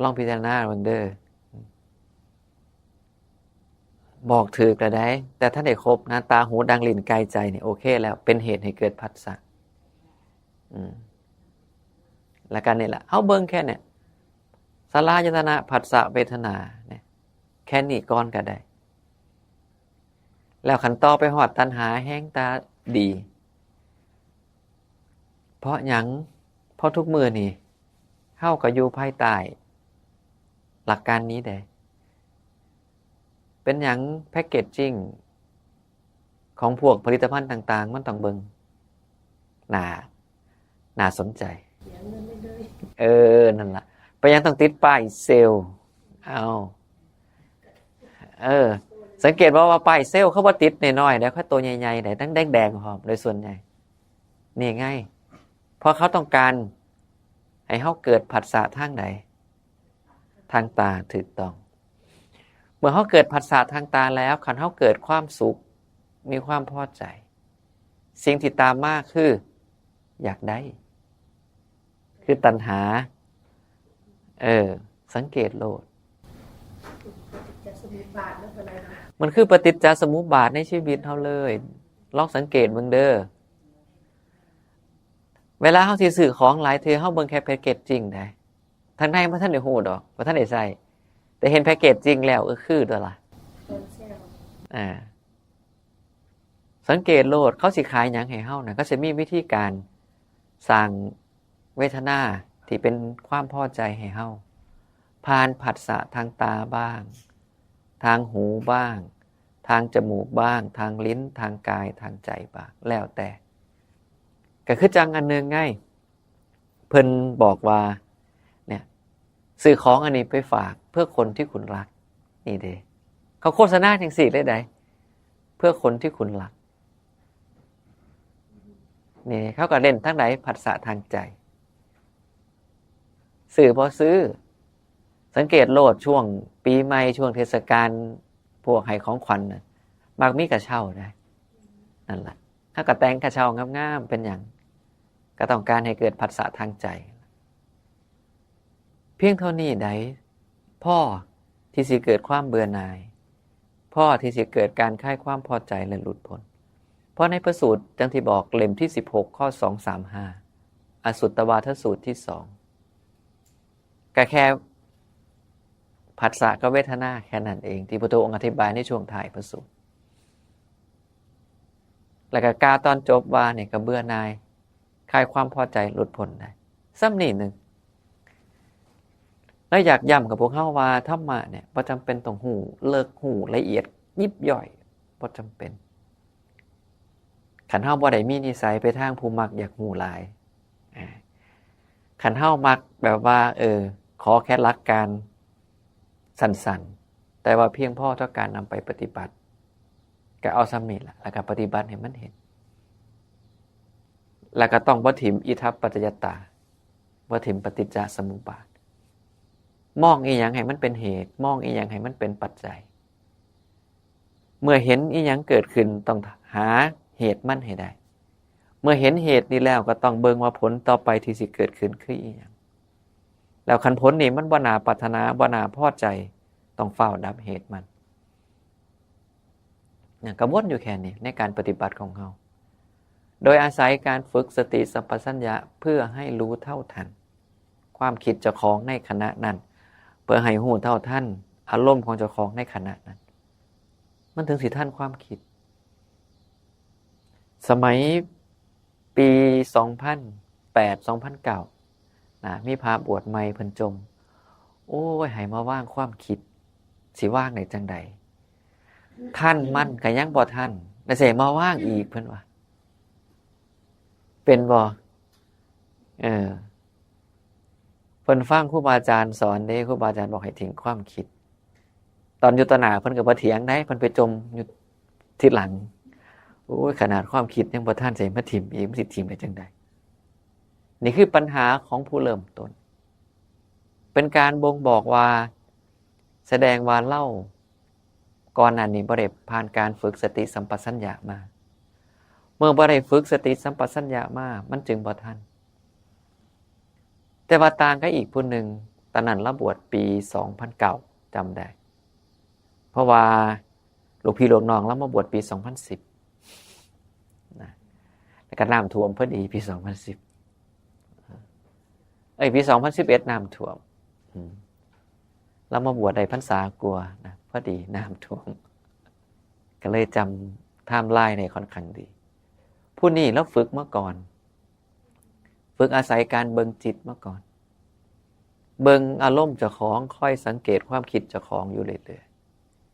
ลองพิจารณาเบิ่งเด้อบอกถือกระได้แต่ถ้าได้ครบนะตาหูดังลิ้นกายใจเนี่ยโอเคแล้วเป็นเหตุให้เกิดผัสสะแล้วกันนี่แหละเอาเบิ่งแค่เนี่ยสลายตนะผัสสะเวทนาเนี่ยแค่นี้ก่อนก็ได้แล้วขันต่อไปหอดตัณหาแห้งตาดีเพราะหยังเพราะทุกมือนี่เข้ากับอยู่ภายใต้หลักการนี้ได้เป็นหยังแพ็กเกจจิ้งของพวกผลิตภัณฑ์ต่างๆมันต้องเบิ่งน่าสนใจนั่นล่ะไปยังต้องติดป้ายเซลล์สังเกตว่าป้ายเซลล์เขาบ่ติดน้อยๆแล้วค่อยตัวใหญ่ๆได้ทั้งแดงๆหอมโดยส่วนใหญ่นี่ไงเพราะเขาต้องการให้เฮาเกิดผัสสะทางใดทางตาถูกต้องเมื่อเฮาเกิดผัสสะทางตาแล้วคันเฮาเกิดความสุขมีความพอใจสิ่งที่ตามมาคืออยากได้ คือตัณหาสังเกตโลด จะสมุบาทแล้วอะไรนะ มันคือปฏิจจสมุปบาทในชีวิตเฮาเลยลองสังเกตเบิ่งเด้อเวลาเฮาสิซื้อของหลายเทื่อเฮาเบิ่งแค่แพ็กเกจจริงได้ทางในบ่ทันได้ฮู้ดอกบ่ทันได้ใช้แต่เห็นแพ็กเกจจริงแล้วคือตัวล่ะ ตอนเซล สังเกตโลดเขาสิขายหยังให้เฮาน่ะก็สิมีวิธีการสร้างเวทนาที่เป็นความพอใจให้เฮาผ่านผัสสะทางตาบ้างทางหูบ้างทางจมูกบ้างทางลิ้นทางกายทางใจบ้างแล้วแต่ก็คือจังอันนึงไงเพิ่นบอกว่าเนี่ยซื้อของอันนี้ไปฝากเพื่อคนที่คุณรักนี่เด้เขาโฆษณาจังซี่เลยได้เพื่อคนที่คุณรักนี่เขาก็เล่นทั้งไหนผัสสะทางใจซื้อบ่ซื้อสังเกตโลดช่วงปีใหม่ช่วงเทศกาลพวกให้ของขวัญน่ะมักมีกระเช้าได้นั่นแหละถ้ากระแต่งกระเช้างามๆเป็นอย่างก็ต้องการให้เกิดผัสสะทางใจเพียงเท่านี้ได้พ่อที่สิเกิดความเบื่อหน่ายพ่อที่สิเกิดการคลายความพอใจและหลุดพ้นเพราะในพระสูตรจังที่บอกเล่มที่16ข้อ235อสุตตวาทสูตรที่2ก็แค่ผัสสะกับเวทนาแค่นั้นเองที่พระพุทธองค์อธิบายในช่วงท้ายพระสูตรแล้วก็กาตอนจบว่าเนี่ยก็เบื่อหน่ายคลายความพอใจหลุดพ้นได้ซ้ำนี่หนึ่งแล้วอยากย้ำกับพวกเฮาว่าธรรมะเนี่ยบ่จำเป็นต้องหูเลิกหูละเอียดยิบย่อยบ่จำเป็นขันเฮาบ่ได้มีนิสัยไปทางผู้มักอยากหูหลายขันเฮามักแบบว่าขอแค่หลักการสั้นๆแต่ว่าเพียงพอต่อการนำไปปฏิบัติก็เอาซ้ำนี่แหละแล้วก็ปฏิบัติให้มันเห็นแล้วก็ต้องบ่ถิมอิทัปปัจจยตาบ่ถิมปฏิจจสมุปบาทมองอีหยังให้มันเป็นเหตุมองอีหยังให้มันเป็นปัจจัยเมื่อเห็นอีหยังเกิดขึ้นต้องหาเหตุมันให้ได้เมื่อเห็นเหตุนี้แล้วก็ต้องเบิ่งว่าผลต่อไปที่สิเกิดขึ้นคืออีหยังแล้วคันผลนี่มันบ่น่าปรารถนาบ่น่าพอใจต้องเฝ้าดับเหตุมันเนี่ยก็วนอยู่แค่นี้ในการปฏิบัติของเราโดยอาศัยการฝึกสติสัมปชัญญะเพื่อให้รู้เท่าทันความคิดเจ้าของในขณะนั้นเพื่อให้รู้เท่าทันอารมณ์ของเจ้าของในขณะนั้นมันถึงสิทันความคิดสมัยปี2008 2009นะมีพระบวชใหม่เพิ่นจมโอ้ยให้มาว่างความคิดสิว่างได้จังใดท่านมันก็ยังบ่ทันแต่เสมาว่างอีกเพิ่นว่าเป็นบ่เพิ่นฟังครูบาอาจารย์สอนเด้ครูบาอาจารย์บอกให้ทิ้งความคิดตอนอยู่ต่อหน้าเพิ่นก็บ่เถียงได้เพิ่นไปจมอยู่ที่หลังโอ้ยขนาดความคิดยังบ่ทันสิมาถิ่มอีกมันสิถิ่มได้จังใดนี่คือปัญหาของผู้เริ่มต้นเป็นการบ่งบอกว่าแสดงว่าเล่าก่อนหน้านี้บ่ได้ผ่านการฝึกสติสัมปชัญญะมาเมื่อบ่ได้ฝึกสติสัมปชัญญะมามันจึงบ่ทันแต่ว่าต่างกับอีกผู้หนึ่งตอนนั้นเราบวชปี2009จำได้เพราะว่าลูกพี่ลูกน้องเรามาบวชปี2010นะแล้วก็น้ำท่วมพอดีปี2010ปี2011น้ำท่วมเรามาบวชได้พรรษากลัวนะพอดีน้ำท่วมก็เลยจำไทม์ไลน์ในค่อนข้างดีผู้นี้เราฝึกมาก่อนฝึกอาศัยการเบิ่งจิตมาก่อนเบิ่งอารมณ์เจ้าของค่อยสังเกตความคิดเจ้าของอยู่เรื่อย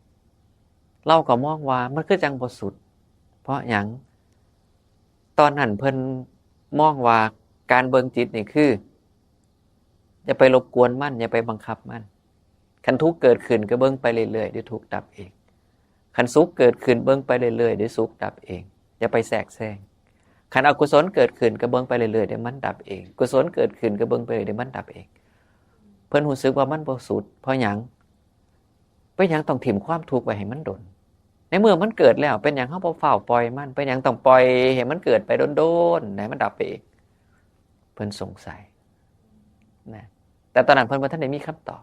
ๆเราก็มองว่ามันคือจังบ่สุดเพราะหยังตอนนั้นเพิ่นมองว่าการเบิ่งจิตนี่คืออย่าไปรบกวนมันอย่าไปบังคับมันคันทุกข์เกิดขึ้นก็เบิ่งไปเรื่อยๆเดี๋ยวทุกข์ดับเองคันสุขเกิดขึ้นเบิ่งไปเรื่อยๆเดี๋ยวสุขดับเองอย่าไปแทรกแซงขันอกุศลเกิดขึ้นก็เบิ่งไปเรื่อยๆเดี๋ยวมันดับเองกุศลเกิดขึ้นก็เบิ่งไปเรื่อยๆเดี๋ยวมันดับเองเพิ่นรู้สึกว่ามันบ่สุดเพราะหยังเป็นหยังต้องถิ่มความทุกข์ไว้ให้มันดนในเมื่อมันเกิดแล้วเป็นหยังเฮาบ่เฝ้าปล่อยมันเป็นหยังต้องปล่อยให้มันเกิดไปโดนๆให้มันดับไปเองเพิ่นสงสัย นะแต่ตอนนั้นเพิ่นบ่ทันได้มีคำตอบ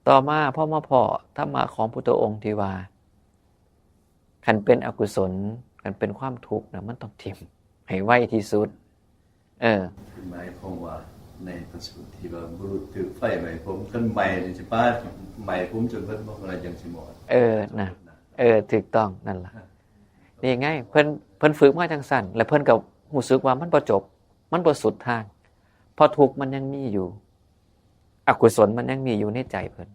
ต่อมาพอมาพ้อธรรมะของพุทธองค์ที่ว่าคันเป็นอกุศลคันเป็นความทุกข์น่ะมันต้องทิ่มให้ไวที่สุดคือหมายความว่าในประสูติที่ว่าบุรุษถือไฟใหม่ผมขึ้นใหม่นี่สิป้าใหม่ผมจนเพิ่นบ่อะไรจังสิหมดนะถูกต้องนั่นล่ะนี่ไงเพิ่นฝึกมาจังซั่นแล้วเพิ่นก็รู้สึกว่ามันบ่จบมันบ่สุดทางเพราะทุกข์มันยังมีอยู่อกุศลมันยังมีอยู่ในใจเพิ่น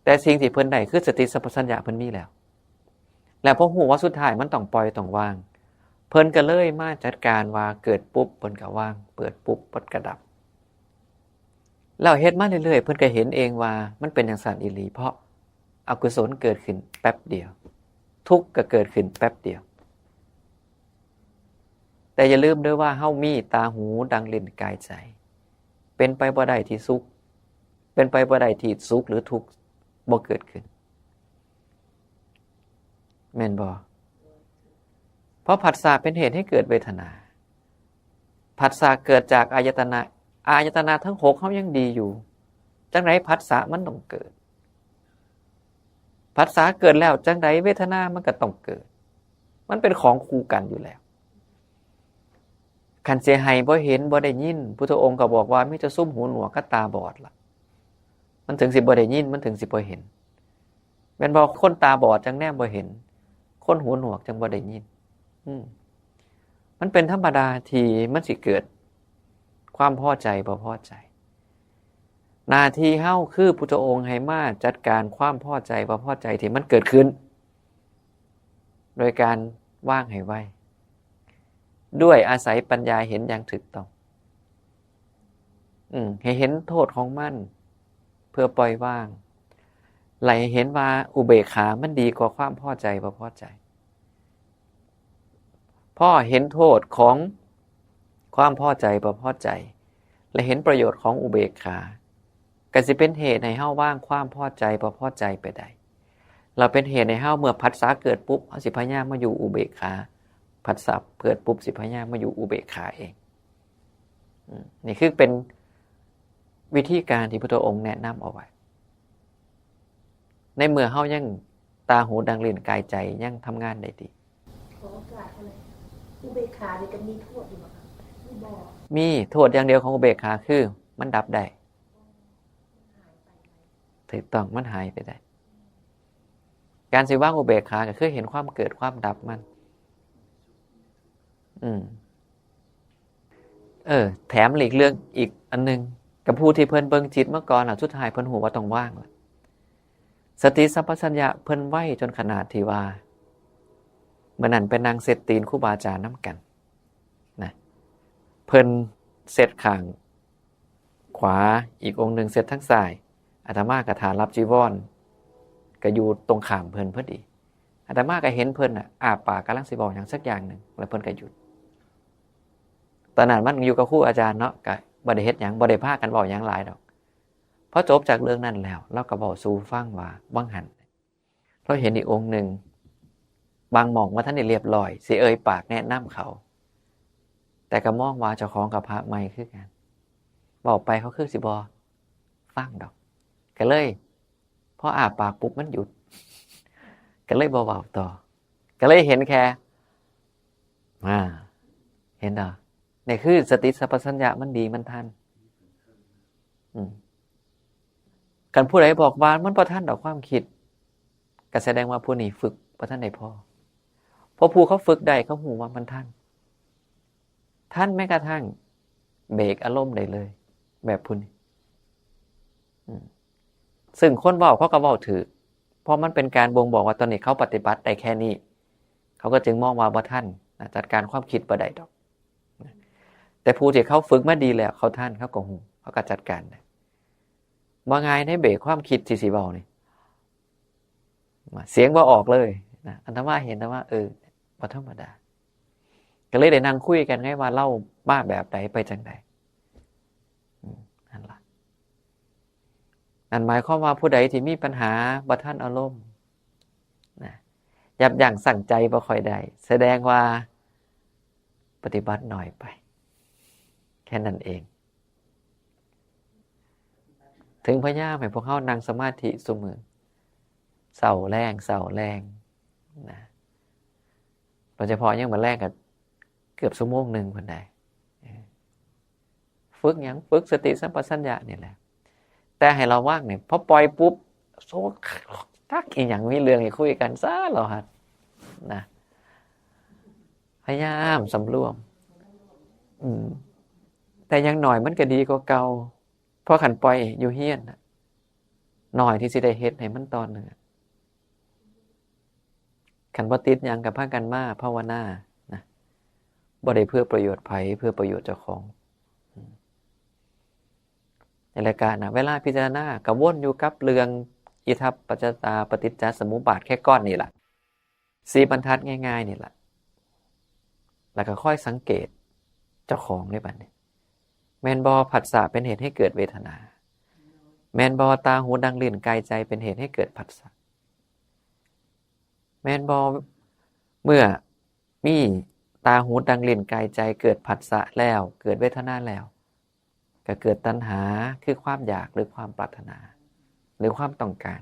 แต่สิ่งที่เพิ่นได้คือสติสัมปชัญญะเพิ่นมีแล้วพอฮู้ว่าสุดท้ายมันต้องปล่อยต้องวางเพิ่นก็เลยมาจัดการว่าเกิดปุ๊บเพิ่นก็วางเปิดปุ๊บเพิ่นก็ดับแล้วเฮ็ดมาเรื่อยๆเพิ่นก็เห็นเองว่ามันเป็นจังซั่นอีหลีเพราะอกุศลเกิดขึ้นแป๊บเดียวทุกข์ก็เกิดขึ้นแป๊บเดียวแต่อย่าลืมด้วยว่าเฮามีตาหูดังลิ้นกายใจเป็นไปบ่ได้ที่สุขเป็นไปบ่ได้ที่สุขหรือทุกข์บ่เกิดขึ้นแม่นบ่เพราะผัสสะเป็นเหตุให้เกิดเวทนาผัสสะเกิดจากอายตนะทั้ง6เฮายังดีอยู่จังได๋ผัสสะมันต้องเกิดผัสสะเกิดแล้วจังได๋เวทนามันก็ต้องเกิดมันเป็นของคู่กันอยู่แล้วคันสิให้บ่เห็นบ่ได้ยินพุทธองค์ก็บอกว่ามีแต่ซุ่มหูหนวกกับตาบอดล่ะมันถึงสิบ่ได้ยินมันถึงสิบ่เห็นแม่นบ่คนตาบอดจังแนมบ่เห็นคนหูหนวกจังบ่ได้ยินมันเป็นธรรมดาที่มันสิเกิดความพอใจบ่พอใจหน้าที่เฮาคือพุทธองค์ให้มาจัดการความพอใจบ่พอใจที่มันเกิดขึ้นโดยการว่างให้ไวด้วยอาศัยปัญญาเห็นอย่างถูกต้องให้เห็นโทษของมันเพื่อปล่อยวางไหลเห็นว่าอุเบกขามันดีกว่าความพอใจบ่พอใจพ่อเห็นโทษของความพอใจบ่พอใจและเห็นประโยชน์ของอุเบกขาก็สิเป็นเหตุให้เฮาว่างความพอใจบ่พอใจไปได้เราเป็นเหตุให้เฮาเมื่อผัสสะเกิดปุ๊บเฮาสิพยายามมาอยู่อุเบกขาผัสสะเกิดปุ๊บสิพยายามมาอยู่อุเบกขาเองนี่คือเป็นวิธีการที่พระพุทธองค์แนะนำเอาไว้ในเมื่อเฮายังตาหูดังลิ้นกายใจยังทำงานได้ดีขอโอกาสอะไรอุเบกขานี่ก็มีโทษอยู่บ่ครับมีโทษอย่างเดียวของอุเบกขาคือมันดับได้ถูกต้องมันหายไปได้การสิว่างอุเบกขาก็คือเห็นความเกิดความดับมันแถมอีกเรื่องอีกอันนึงกับผู้ที่เพิ่นเบิ่งจิตเมื่อก่อนสุดท้ายเพิ่นหูว่าต้องว่างสติสัมปชัญญะเพิ่นไว้จนขนาดที่ว่าเมื่อนั้นเป็นนางเซตตีนครูบาอาจารย์นำกันนะเพิ่นเซตข้างขวาอีกองค์นึงเซตทั้งซ้ายอาตมาก็ถารับจีวรก็อยู่ตรงข้ามเพิ่นพอดีอาตมาก็เห็นเพิ่นอ้าปากกำลังสิบอกหยังสักอย่างนึงแล้วเพิ่นก็หยุดตอนนั้นมันอยู่กับครูอาจารย์เนาะก็บ่ได้เฮ็ดหยังบ่ได้พากันเว้าหยังหลายดอกพอจบจากเรื่องนั้นแล้วเราก็เว้าสู่ฟังว่าบางหันเราเห็นอีกองค์นึงบางหม่องว่าท่านได้เรียบร้อยสิเอ่ยปากแนะนำเขาแต่ก็มองว่าเจ้าของกับพระใหม่คือกันบอกไปเขาคือสิบ่ฟังดอกก็เลยพออ้าปากปุ๊บมันหยุดก็เลยบ่เว้าต่อก็เลยเห็นแค่เห็นดอกนี่คือสติสัมปชัญญะมันดีมันทันกันผู้ใดบอกว่ามันบ่ทันดอกความคิดก็แสดงว่าผู้นี้ฝึกบ่ทันได้พอเพราะผู้เขาฝึกได้เขาหูว่ามันทันแม้กระทั่งเบรกอารมณ์ได้เลยแบบผู้นี้ซึ่งคนเว้าเขาก็เว้าถือเพราะมันเป็นการบ่งบอกว่าตอนนี้เขาปฏิบัติได้แค่นี้เขาก็จึงมองว่าบ่ทันจัดการความคิดบ่ได้ดอกแต่ผู้ที่เขาฝึกมาดีแล้วเขาทันเขาก็หูเขาก็จัดการได้บ่ง่ายในเบรกความคิดสิเว้านี่เสียงบ่ออกเลยนะอันตมาเห็นแต่ว่าบ่ธรรมดาก็เลยได้นั่งคุยกันไงว่าเล่าบ้าแบบใดไปจังไดนั่นล่ะนั่นหมายความว่าผู้ใดที่มีปัญหาบ่ทันอารมณ์นะยับยั้งสั่งใจบ่ค่อยได้แสดงว่าปฏิบัติน้อยไปแค่นั้นเอง ถึงพยายามให้พวกเขานั่งสมาธิซุมื้อเช้าแลงนะโดยเฉพาะยังมื้อแรกก็เกือบชั่วโมงนึงเพิ่นได้ฝึกหยังฝึกสติสัมปชัญญะนี่แหละแต่ให้เราว่างเนี่ยพอปล่อยปุ๊บโซทักอีหยังมีเรื่องให้คุยกันซะเราหัดนะพยายามสำรวมแต่ยังหน่อยมันก็ดีกว่าเก่าเพราะขันปล่อยอยู่เฮียนหน่อยที่สิได้เฮ็ดให้มันตอนนึงขันบ่ติดหยังกับพากันมาภาวนานะบ่ได้เพื่อประโยชน์ไผเพื่อประโยชน์เจ้าของในรายการนะเวลาพิจารณาก็วนอยู่กับเรื่องอิทัปปัจจตาปฏิจจสมุปบาทแค่ก้อนนี่แหละ4บรรทัดง่ายๆนี่แหละแล้วก็ค่อยสังเกตเจ้าของในบัดนี้แม่นบ่ผัสสะเป็นเหตุให้เกิดเวทนาแม่นบ่ตาหูดังลิ้นกายใจเป็นเหตุให้เกิดผัสสะแม่นบ่เมื่อมีตาหูดังลิ้นกายใจเกิดผัสสะแล้วเกิดเวทนาแล้วก็เกิดตัณหาคือความอยากหรือความปรารถนาหรือความต้องการ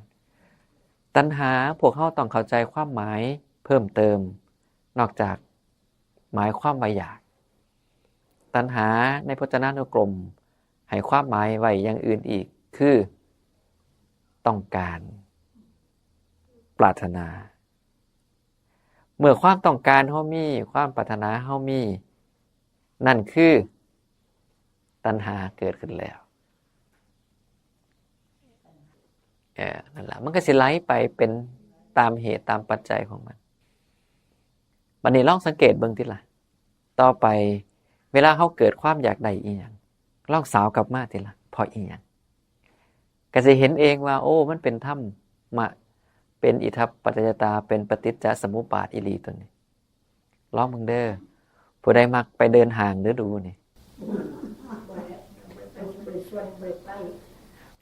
ตัณหาพวกเขาต้องเข้าใจความหมายเพิ่มเติมนอกจากหมายความว่าอยากตัณหาในพจนานุกรมให้ความหมายไว้อย่างอื่นอีกคือต้องการปรารถนาเมื่อความต้องการเฮามีความปรารถนาเฮามีนั่นคือตัณหาเกิดขึ้นแล้วนั่นแหละมันก็สิไหลไปเป็นตามเหตุตามปัจจัยของมันบัดนี้ลองสังเกตเบิ่งติล่ะต่อไปเวลาเฮาเกิดความอยากได้อีหยังลองสาวกลับมาติล่ะเพราะอีหยังก็สิเห็นเองว่าโอ้มันเป็นธรรมะเป็นอิทัปปัจจยตาเป็นปฏิจจสมุปบาทอีหลีตัวนี้ลองเบิ่งเด้อผู้ใดมักไปเดินห่างหรือดูนี่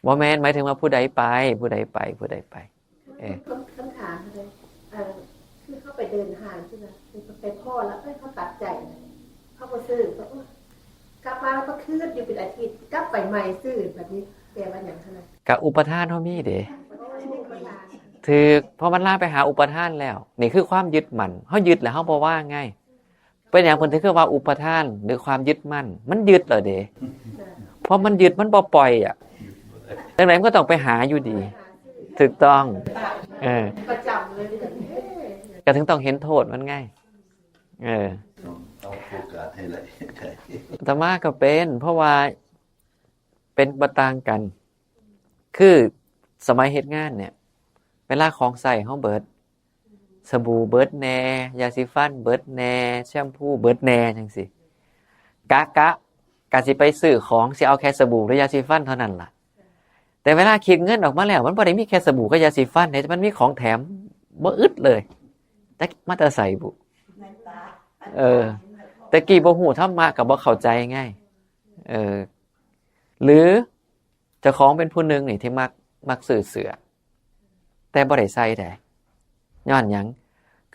บ่แม่นหมายถึงว่าผู้ใดไปคำถามเลยคือเขาไปเดินห่างใช่ไหมไปพ่อแล้วเขาตัดใจเขาก็ซื้อกลับมาแล้วก็คืนอยู่เป็นอาทิตย์กลับไปใหม่ซื้อแบบนี้แปลว่าอย่างไรกับอุปทานเฮามีเด้ถือพอมันลาไปหาอุปทานแล้วนี่คือความยึดมั่นเฮายึดแล้วเฮาบ่ว่าไงเป็นอย่างเพิ่นถึงคือว่าอุปทานหรือความยึดมั่นมันยึดเหรอเด้เพราะมันยึดมันบ่ปล่อยอ่ะดังนั้นมันก็ต้องไปหาอยู่ดีถูกต้องประจำเลยก็ถึงต้องเห็นโทษมันไงต้องโฟกัสให้ละเอียดอาตมาก็เป็นเพราะว่าเป็นบ่ต่างกันคือสมัยเฮ็ดงานเนี่ยเวลาของใช้เฮาเบิดสบู่เบิดแน่ยาสีฟันเบิดแน่แชมพูเบิดแน่จังซี่กะสิไปซื้อของสิเอาแค่สบู่หรือยาสีฟันเท่านั้นล่ะแต่เวลาคิดเงินออกมาแล้วมันบ่ได้มีแค่สบู่กับยาสีฟันเนี่ยมันมีของแถมบ่อึดเลยแต่มาแต่ใส่บุแต่กี้บ่ฮู้ธรรมะก็บ่เข้าใจง่ายหรือเจ้าของเป็นผู้นึงนี่ที่มักซื้อเสื้อแต่บ่ได้ใส่ได้ย้อนหยัง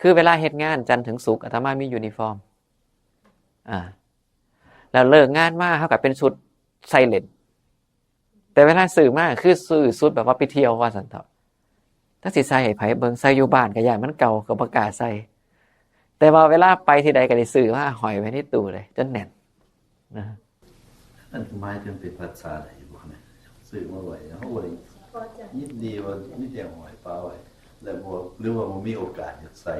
คือเวลาเฮ็ดงานจันทร์ถึงศุกร์อาตมามียูนิฟอร์มแล้วเลิกงานมาเฮาก็เป็นชุดใส่เล่นแต่เวลาซื้อมาคือซื้อชุดแบบว่าไปเที่ยวว่าซั่นเถาะถ้าสิใส่ให้ไผเบิ่งใส่อยู่บ้านก็ย้านมันเก่าก็บ่กล้าใส่แต่ว่าเวลาไปที่ใดก็ได้ซื้อมาห้อยไว้ในตู้เลยจนแน่นนะอันหมายถึงเป็นภาษาอะไรบ่เนี่ยซื้อมาไว้เฮาบ่ได้ยินดีว่ามีแต่ห้อยปาไว้แล้วบ่หรือว่าบ่มีโอกาสจะใส่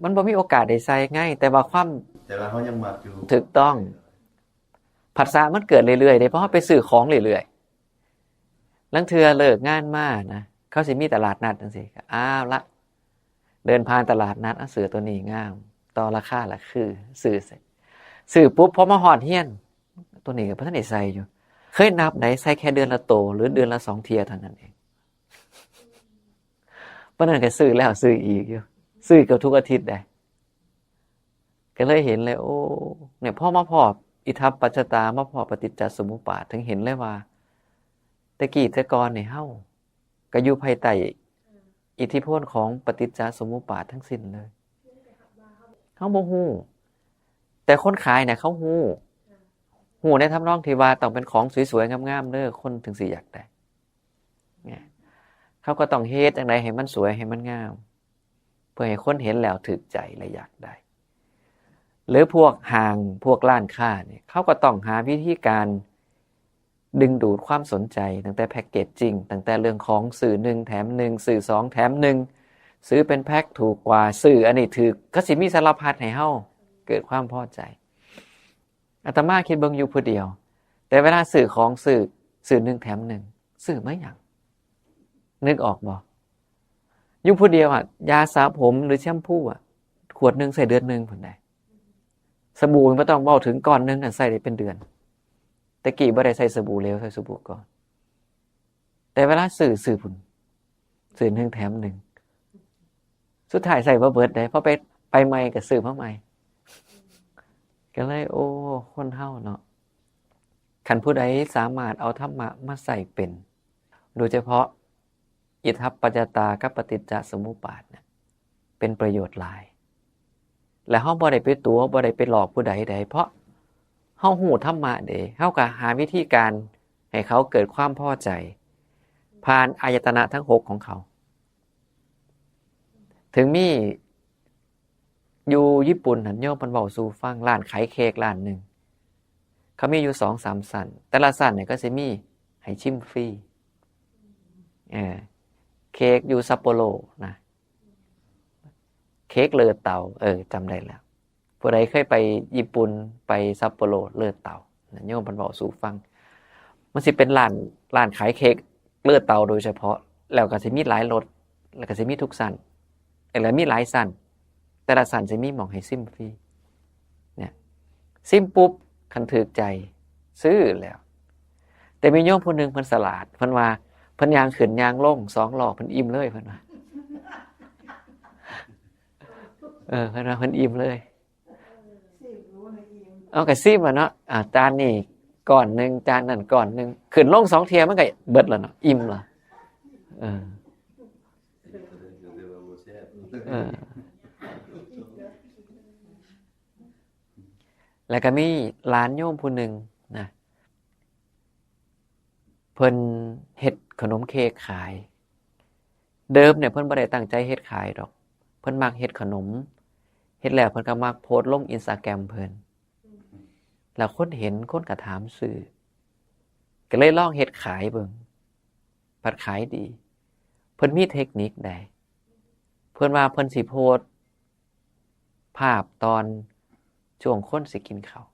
มันบ่มีโอกาสได้ใส่ง่ายแต่ว่าเฮายังมักอยู่ถูกต้องผัสสะมันเกิดเรื่อยๆเด้เพราะเฮาไปซื้อของเรื่อยๆลังเทื่อเลิกงานมานะเขาสิมีตลาดนัดจังซี่อ้าวละเดินผ่านตลาดนัดเสือตัวนี้งามต่อราคาละคือซื้อปุ๊บพอมาฮอดเฮียนตัวนี้ก็บ่ทันได้ใส่อยู่เคยนับได้ใส่แค่เดือนละโตหรือเดือนละ2เที่ยเท่านั้นเองปานนั้นก็ซื้อแล้วซื้ออีกอยู่ซื้อเกือบทุกอาทิตย์ได้ก็เลยเห็นเลยโอ้เนี่ยพอมาพออิทัปปัจจตามาพอปฏิจจสมุปบาทถึงเห็นเลยว่าแต่กี้แต่ก่อนนี่เฮาก็อยู่ภายใต้อิทธิพลของปฏิจจสมุปบาททั้งสิ้นเลยเฮาบ่ฮู้แต่คนขายเนี่ยเขาฮู้ในทำนองที่ว่าต้องเป็นของสวยๆงามๆเด้อคนถึงสิอยากได้ เขาก็ต้องเฮ็ดจังไดให้มันสวยให้มันงามเพื่อให้คนเห็นแล้วถูกใจและอยากได้หรือพวกห้างพวกร้านค้าเนี่ยเขาก็ต้องหาวิธีการดึงดูดความสนใจตั้งแต่แพ็คเกจจิ้งตั้งแต่เรื่องของซื้อ1แถม1ซื้อ2แถม1ซื้อเป็นแพ็คถูกกว่าซื้ออันนี้ถูกก็สิมีสารพัดให้เฮาเกิดความพอใจอาตมาคิดเบิ่งอยู่ผู้เดียวแต่เวลาซื้อของซื้อ1แถม1ซื้อมาหยังนึกออกบ่อยู่ผู้เดียวอ่ะยาสระผมหรือแชมพูอ่ะขวดนึงใส่เดือนนึงพุ่นได้สบู่บ่ต้องเว้าถึงก้อนนึงอันใส่ได้เป็นเดือนแต่กี้บ่ได้ใส่สบู่เหลวใส่สบู่ก่อนแต่เวลาซื้อพุ่นซื้อ1แถม1สุดท้ายใส่บ่เบิดได้พอไปใหม่ก็ซื้อมาใหม่ก็เลยโอ้คนเฮาเนาะคันผู้ใดสามารถเอาธรรมะมาใส่เป็นโดยเฉพาะอิทัปปัจจตากับปฏิจจสมุปบาทเนี่ยเป็นประโยชน์หลายและเฮาบ่ได้ไปตัวบ่ได้ไปหลอกผู้ใดใดเพราะเฮาฮู้ธรรมะเด้เฮาก็หาวิธีการให้เขาเกิดความพอใจผ่านอายตนะทั้ง6ของเขาถึงมีอยู่ญี่ปุ่นหั่นโยมเพิ่นเว้าสู่ฟังร้านขายเค้กร้านนึงเขามีอยู่ 2-3 ชั้นแต่ละชั้นเนี่ยก็สิมีให้ชิมฟรีเค้กอยู่ซัปโปโรนะเค้กเลอเตาจำได้แล้วผู้ใดเคยไปญี่ปุ่นไปซัปโปโรเลอเตาโยมเพิ่นเว้าสู่ฟังมันสิเป็นร้านขายเค้กเลอเตาโดยเฉพาะแล้วก็สิมีหลายรสแล้วก็สิมีทุกชั้นแล้วมีหลายชั้นแต่ละชั้นสิมีหม้องให้ซิมฟรีเนี่ยซิมปุ๊บคันถูกใจซื้อแล้วแต่มีโยมผู้นึงเพิ่นฉลาดเพิ่นว่าเพิ่นย่างขึ้นย่างลง2รอบเพิ่นอิ่มเลยเพิ่นว่าเพิ่นว่าเพิ่นอิ่มเลยเอาก็ซิมอ่ะเนาะจานนี้ก้อนนึงจานนั้นก้อนนึงขึ้นลง2เที่ยมันก็เบิดแล้วเนาะอิ่มแล้วแล้วก็มีหลานโยมผู้นึงนะเพิ่นเฮ็ดขนมเค้กขายเดิมเนี่ยเพิ่นบ่ได้ตั้งใจเฮ็ดขายดอกเพิ่นมักเฮ็ดขนมเฮ็ดแล้วเพิ่นก็มักโพสต์ลง Instagram เพิ่นแล้วคนเห็นคนก็ถามซื้อก็เลยลองเฮ็ดขายเบิ่งพัดขายดีเพิ่นมีเทคนิคใดเพิ่นว่าเพิ่นสิโพสต์ภาพตอนช่วงคนสิกินข้าว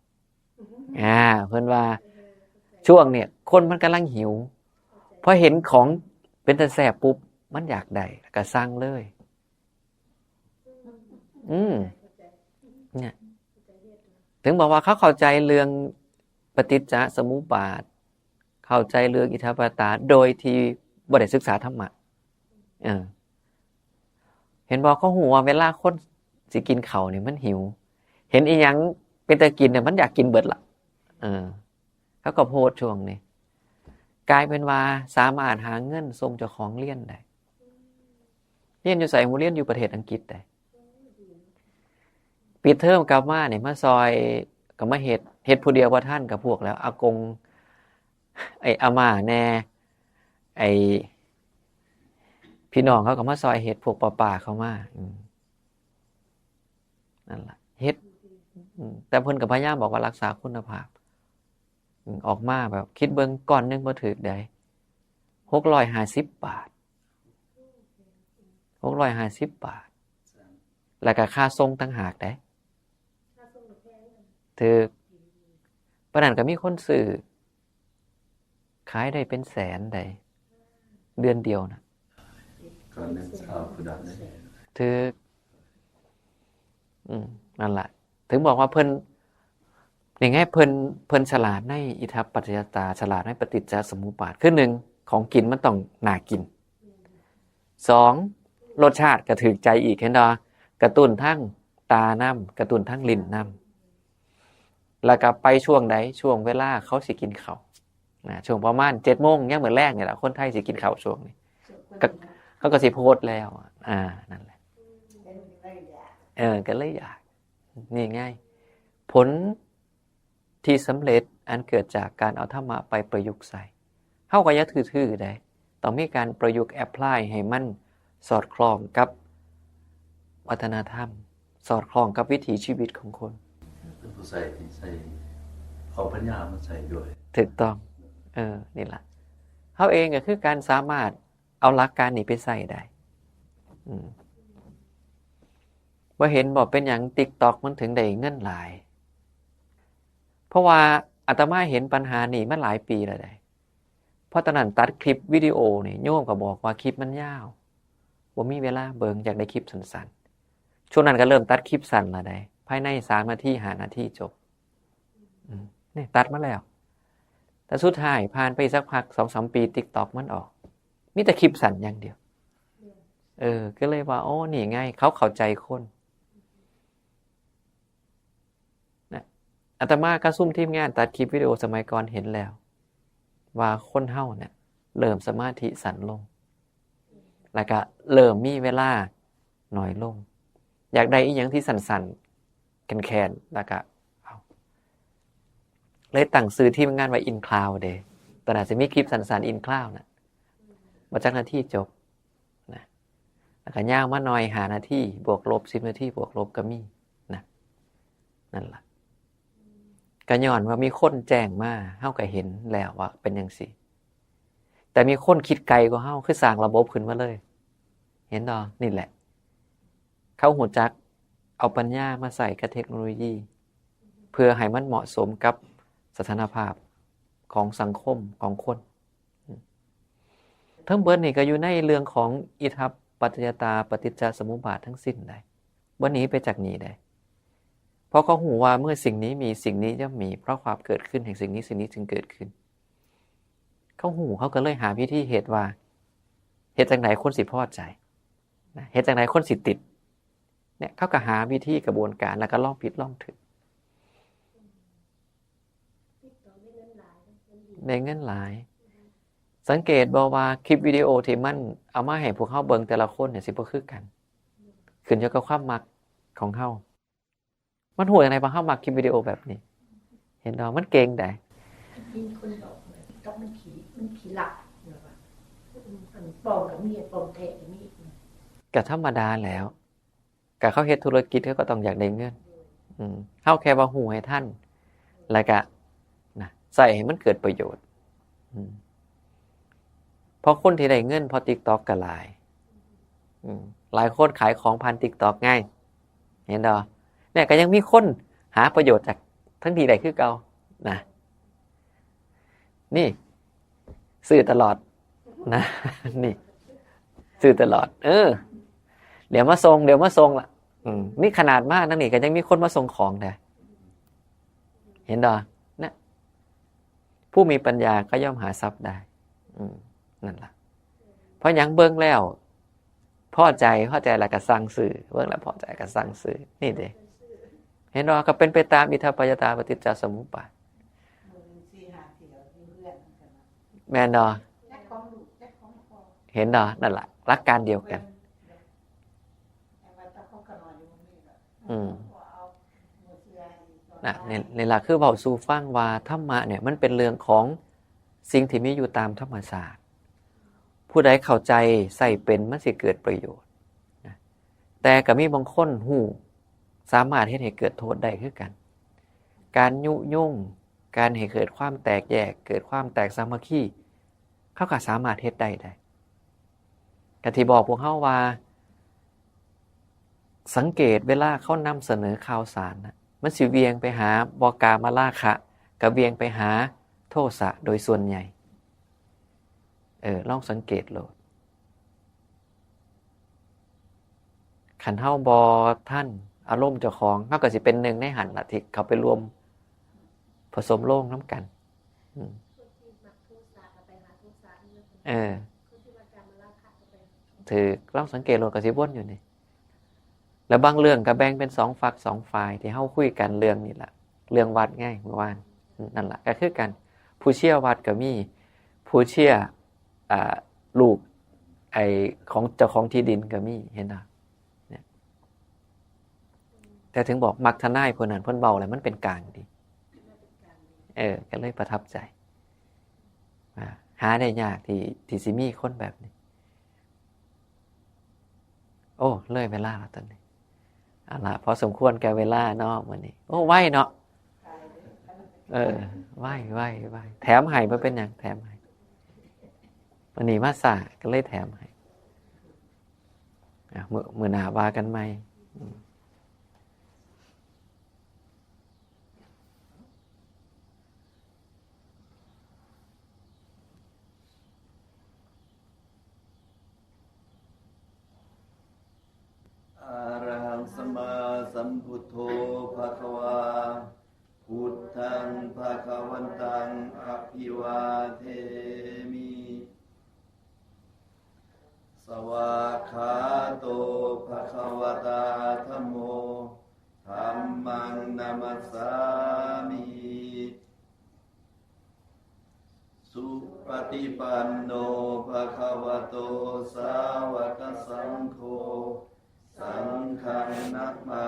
เพิ่นว่าช่วงเนี่ยคนมันกำลังหิวพอเห็นของเป็นตาแซ่บปุ๊บมันอยากได้ก็สั่งเลยเนี่ยถึงบอกว่าเขาเข้าใจเรื่องปฏิจจสมุปบาทเข้าใจเรื่องอิทัปปัจจตาโดยที่บ่ได้ศึกษาธรรมะเห็นบอกเขาฮู้ว่าเวลาคนสิกินข้าวนี่มันหิวเห็นอีหยังเป็นตากินเนี่ยมันอยากกินเบิดล่ะเขาก็โพสต์ช่วงนี้กลายเป็นว่าสามารถหาเงินส่งเจ้าของเรียนได้เรียนอยู่ไสหมู่เรียนอยู่ประเทศอังกฤษได้ปิดเทอมกลับมาเนี่ยมาซอยก็มาเฮ็ดผู้เดียวบ่ทันกับพวกแล้วอากงอาม่าแน่พี่น้องเขาก็มาซอยเฮ็ดพวกป้าๆเข้ามานั่นล่ะเฮ็ดแต่เพิ่นก็พยายามบอกว่ารักษาคุณภาพออกมาแบบคิดเบิ่งก่อนนึงบ่ถูกได้650 บาท650 บาทแล้วก็ค่าส่งต่างหากได้ถูกปานนั้นก็มีคนซื้อขายได้เป็นแสนได้เดือนเดียวน่ะก่อนนึงข้าวผู้ดับได้ถูกนั่นล่ะถึงบอกว่าเพิ่นอย่างไงเพิ่นฉลาดในอิทัปปัจจยตาฉลาดในปฏิจจสมุปบาทคือ1ของกินมันต้องน่ากิน2รสชาติก็ถูกใจอีกเห็นบ่กระตุ้นทั้งตานำกระตุ้นทั้งลิ้นนำแล้วก็ไปช่วงใดช่วงเวลาเขาสิกินข้าวช่วงประมาณ 7:00 นยามมื้อแลงนี่ล่ะคนไทยสิกินข้าวช่วงนี้เขาก็สิโพสต์แล้วนั่นแหละก็เลยอยากนี่ไงผลที่สำเร็จอันเกิดจากการเอาธรรมะไปประยุกต์ใส่เฮาก็อย่าทื่อๆได้ต ต้องมีการประยุกต์แอพพลายให้มันสอดคล้องกับวัฒนธรรมสอดคล้องกับวิถีชีวิตของคนเป็นผู้ใส่ที่ใส่เอาปัญญามาใส่ด้วยถูกต้องนี่ล่ะเฮาเองก็คือการสามารถเอาหลักการนี้ไปใส่ได้บ่เห็นบ่เป็นหยัง TikTok มันถึงได้เงินหลายเพราะว่าอาตมาเห็นปัญหานี้มาหลายปีแล้วได้เพราะตอนนั้นตัดคลิปวิดีโอนี่โยมก็บอกว่าคลิปมันยาวบ่มีเวลาเบิ่งอยากได้คลิปสั้นๆช่วงนั้นก็เริ่มตัดคลิปสั้นแล้วได้ภายใน3นาที5นาทีจบนี่ตัดมาแล้วแต่สุดท้ายผ่านไปสักพัก 2-3 ปี TikTok มันออกมีแต่คลิปสั้นอย่างเดียวก็เลยว่าโอ้นี่ไงเขาเข้าใจคนนะอาตมาก็ซุ่มทีมงานตัดคลิปวิดีโอสมัยก่อนเห็นแล้วว่าคนเฮาเนี่ยเริ่มสมาธิสั้นลงแล้วก็เริ่มมีเวลาน้อยลงอยากได้อีหยังที่สั้นๆแคนๆแล้วก็เอาเลยตั้งชื่อทีมงานว่า In Cloud เด้ตอนนั้นสิมีคลิปสั้นๆ In Cloud น่ะบ่จักนาทีจบนะแล้วก็ยาวมาหน่อย5นาทีบวกลบ10นาทีบวกลบก็มีนะนั่นล่ะก็ย้อนว่ามีคนแจ้งมาเฮาก็เห็นแล้วว่าเป็นจังซี่แต่มีคนคิดไกลกว่าเฮาคือสร้างระบบขึ้นมาเลยเห็นดอนี่แหละเขาหูจักเอาปัญญามาใส่กับเทคโนโลยีเพื่อให้มันเหมาะสมกับสถานภาพของสังคมของคนทั้งเบิดนี่ก็อยู่ในเรื่องของอิทัปปัจจยตาปฏิจจสมุปบาททั้งสิ้นได้วันนี้ไปจากนี้ได้เพราะเขาหูว่าเมื่อสิ่งนี้มีสิ่งนี้ย่อมมีเพราะความเกิดขึ้นแห่งสิ่งนี้จึงเกิดขึ้นเขาหูเขาก็เลยหาวิธีเหตุว่าเหตุจากไหนคนสิพอใจเหตุจากไหนคนสิติดเนี่ยเขาก็หาวิธีกระบวนการแล้วก็ลองผิดลองถูกได้เงินหลายสังเกตบ่ว่าคลิปวิดีโอที่มันเอามาให้พวกเฮาเบิ่งแต่ละคนเนี่ยสิบ่คือกันขึ้นอยู่กับความมักของเฮามันฮู้จังได๋ว่าเฮามักคลิปวิดีโอแบบนี้เห็นบ่มันเก่งได้มีคนบอกต้องมันขี้หลักว่าอันปลอมกับมีปลอมแท้ก็มีก็ธรรมดาแล้วก็เขาเฮ็ดธุรกิจเขาก็ต้องอยากได้เงินเฮาแค่ว่าฮู้ให้ทันแล้วก็นะใส่ให้มันเกิดประโยชน์เพราะคนที่ได้เงินเพราะ TikTok ก็หลายหลายคนขายของผ่าน TikTok ง่ายเห็นดอเนี่ยก็ยังมีคนหาประโยชน์จากทั้งที่ใดคือเก่านะนี่ซื้อตลอดนะนี่ซื้อตลอดเดี๋ยวมาส่งล่ะนี่ขนาดมากนั่นนี่ก็ยังมีคนมาส่งของได้เห็นดอนะผู้มีปัญญาก็ย่อมหาทรัพย์ได้นั่นล่ะเพราะหยังเบิ่งแล้วพอใจแล้วก็สั่งซื้อเบิ่งแล้วพอใจก็สั่งซื้อนี่เด้เห็นดอก็เป็นไปตามอิทัปปัจจยตาปฏิจจสมุปบาทแม่นดอเห็นดอนั่นล่ะหลักการเดียวกันนี่ล่ะคือเว้าสู่ฟังว่าธรรมะเนี่ยมันเป็นเรื่องของสิ่งที่มีอยู่ตามธรรมชาติผู้ใดเข้าใจใส่เป็นมันสิเกิดประโยชน์แต่ก็มีบางคนฮู้สามารถเฮ็ดให้เกิดโทษได้คือกันการยุยงการให้เกิดความแตกแยกเกิดความแตกสามัคคีเขาก็สามารถเฮ็ดได้ก็ที่บอกพวกเฮาว่าสังเกตเวลาเขานำเสนอข่าวสารนะมันสิเวียงไปหาบกามราคะกับเวียงไปหาโทสะโดยส่วนใหญ่ลองสังเกตโลดขันเฮาบ่ท่านอารมณ์เจ้าของเฮาก็สิเป็นหนึ่งในหันล่ะที่เขาไปรวมผสมโลงน้ำกันถือลองสังเกตโลดก็สิวนอยู่นี่แล้วบางเรื่องก็แบ่งเป็น2ฝัก2ฝ่ายที่เฮาคุยกันเรื่องนี่ล่ะเรื่องวัดง่ายเมื่อวานนั่นล่ะก็คือกันผู้เชี่ยววัดก็มีผู้เชี่ยลูกของเจ้าของที่ดินก็มีเห็นป่ะเนี่ยแต่ถึงบอกมักทนายเพิ่นนั้นเพิ่นเว้าแล้วมันเป็นกลางดีก็เลยประทับใจ หาได้ยากที่สิมีคนแบบนี้โอ้เลยเวลาแล้วตอนนี้เอาล่ะพอสมควรแก่เวลาเนาะมื้อนี้โอ้ไวเนาะไวแถมให้บ่เป็นหยังแถมให้วันนี้มาสาก็เลยแถมให้มื้อหน้าว่ากันใหม่อะระหังสัมมาสัมพุทโธภะคะวาพุทธังภะคะวันตังอะภิวาเทมิสวากขาโตภะคะวะตาธัมโมธัมมังนามัสสามิสุปฏิปันโนภะคะวะโตสาวกสังโฆสังฆังนัมมา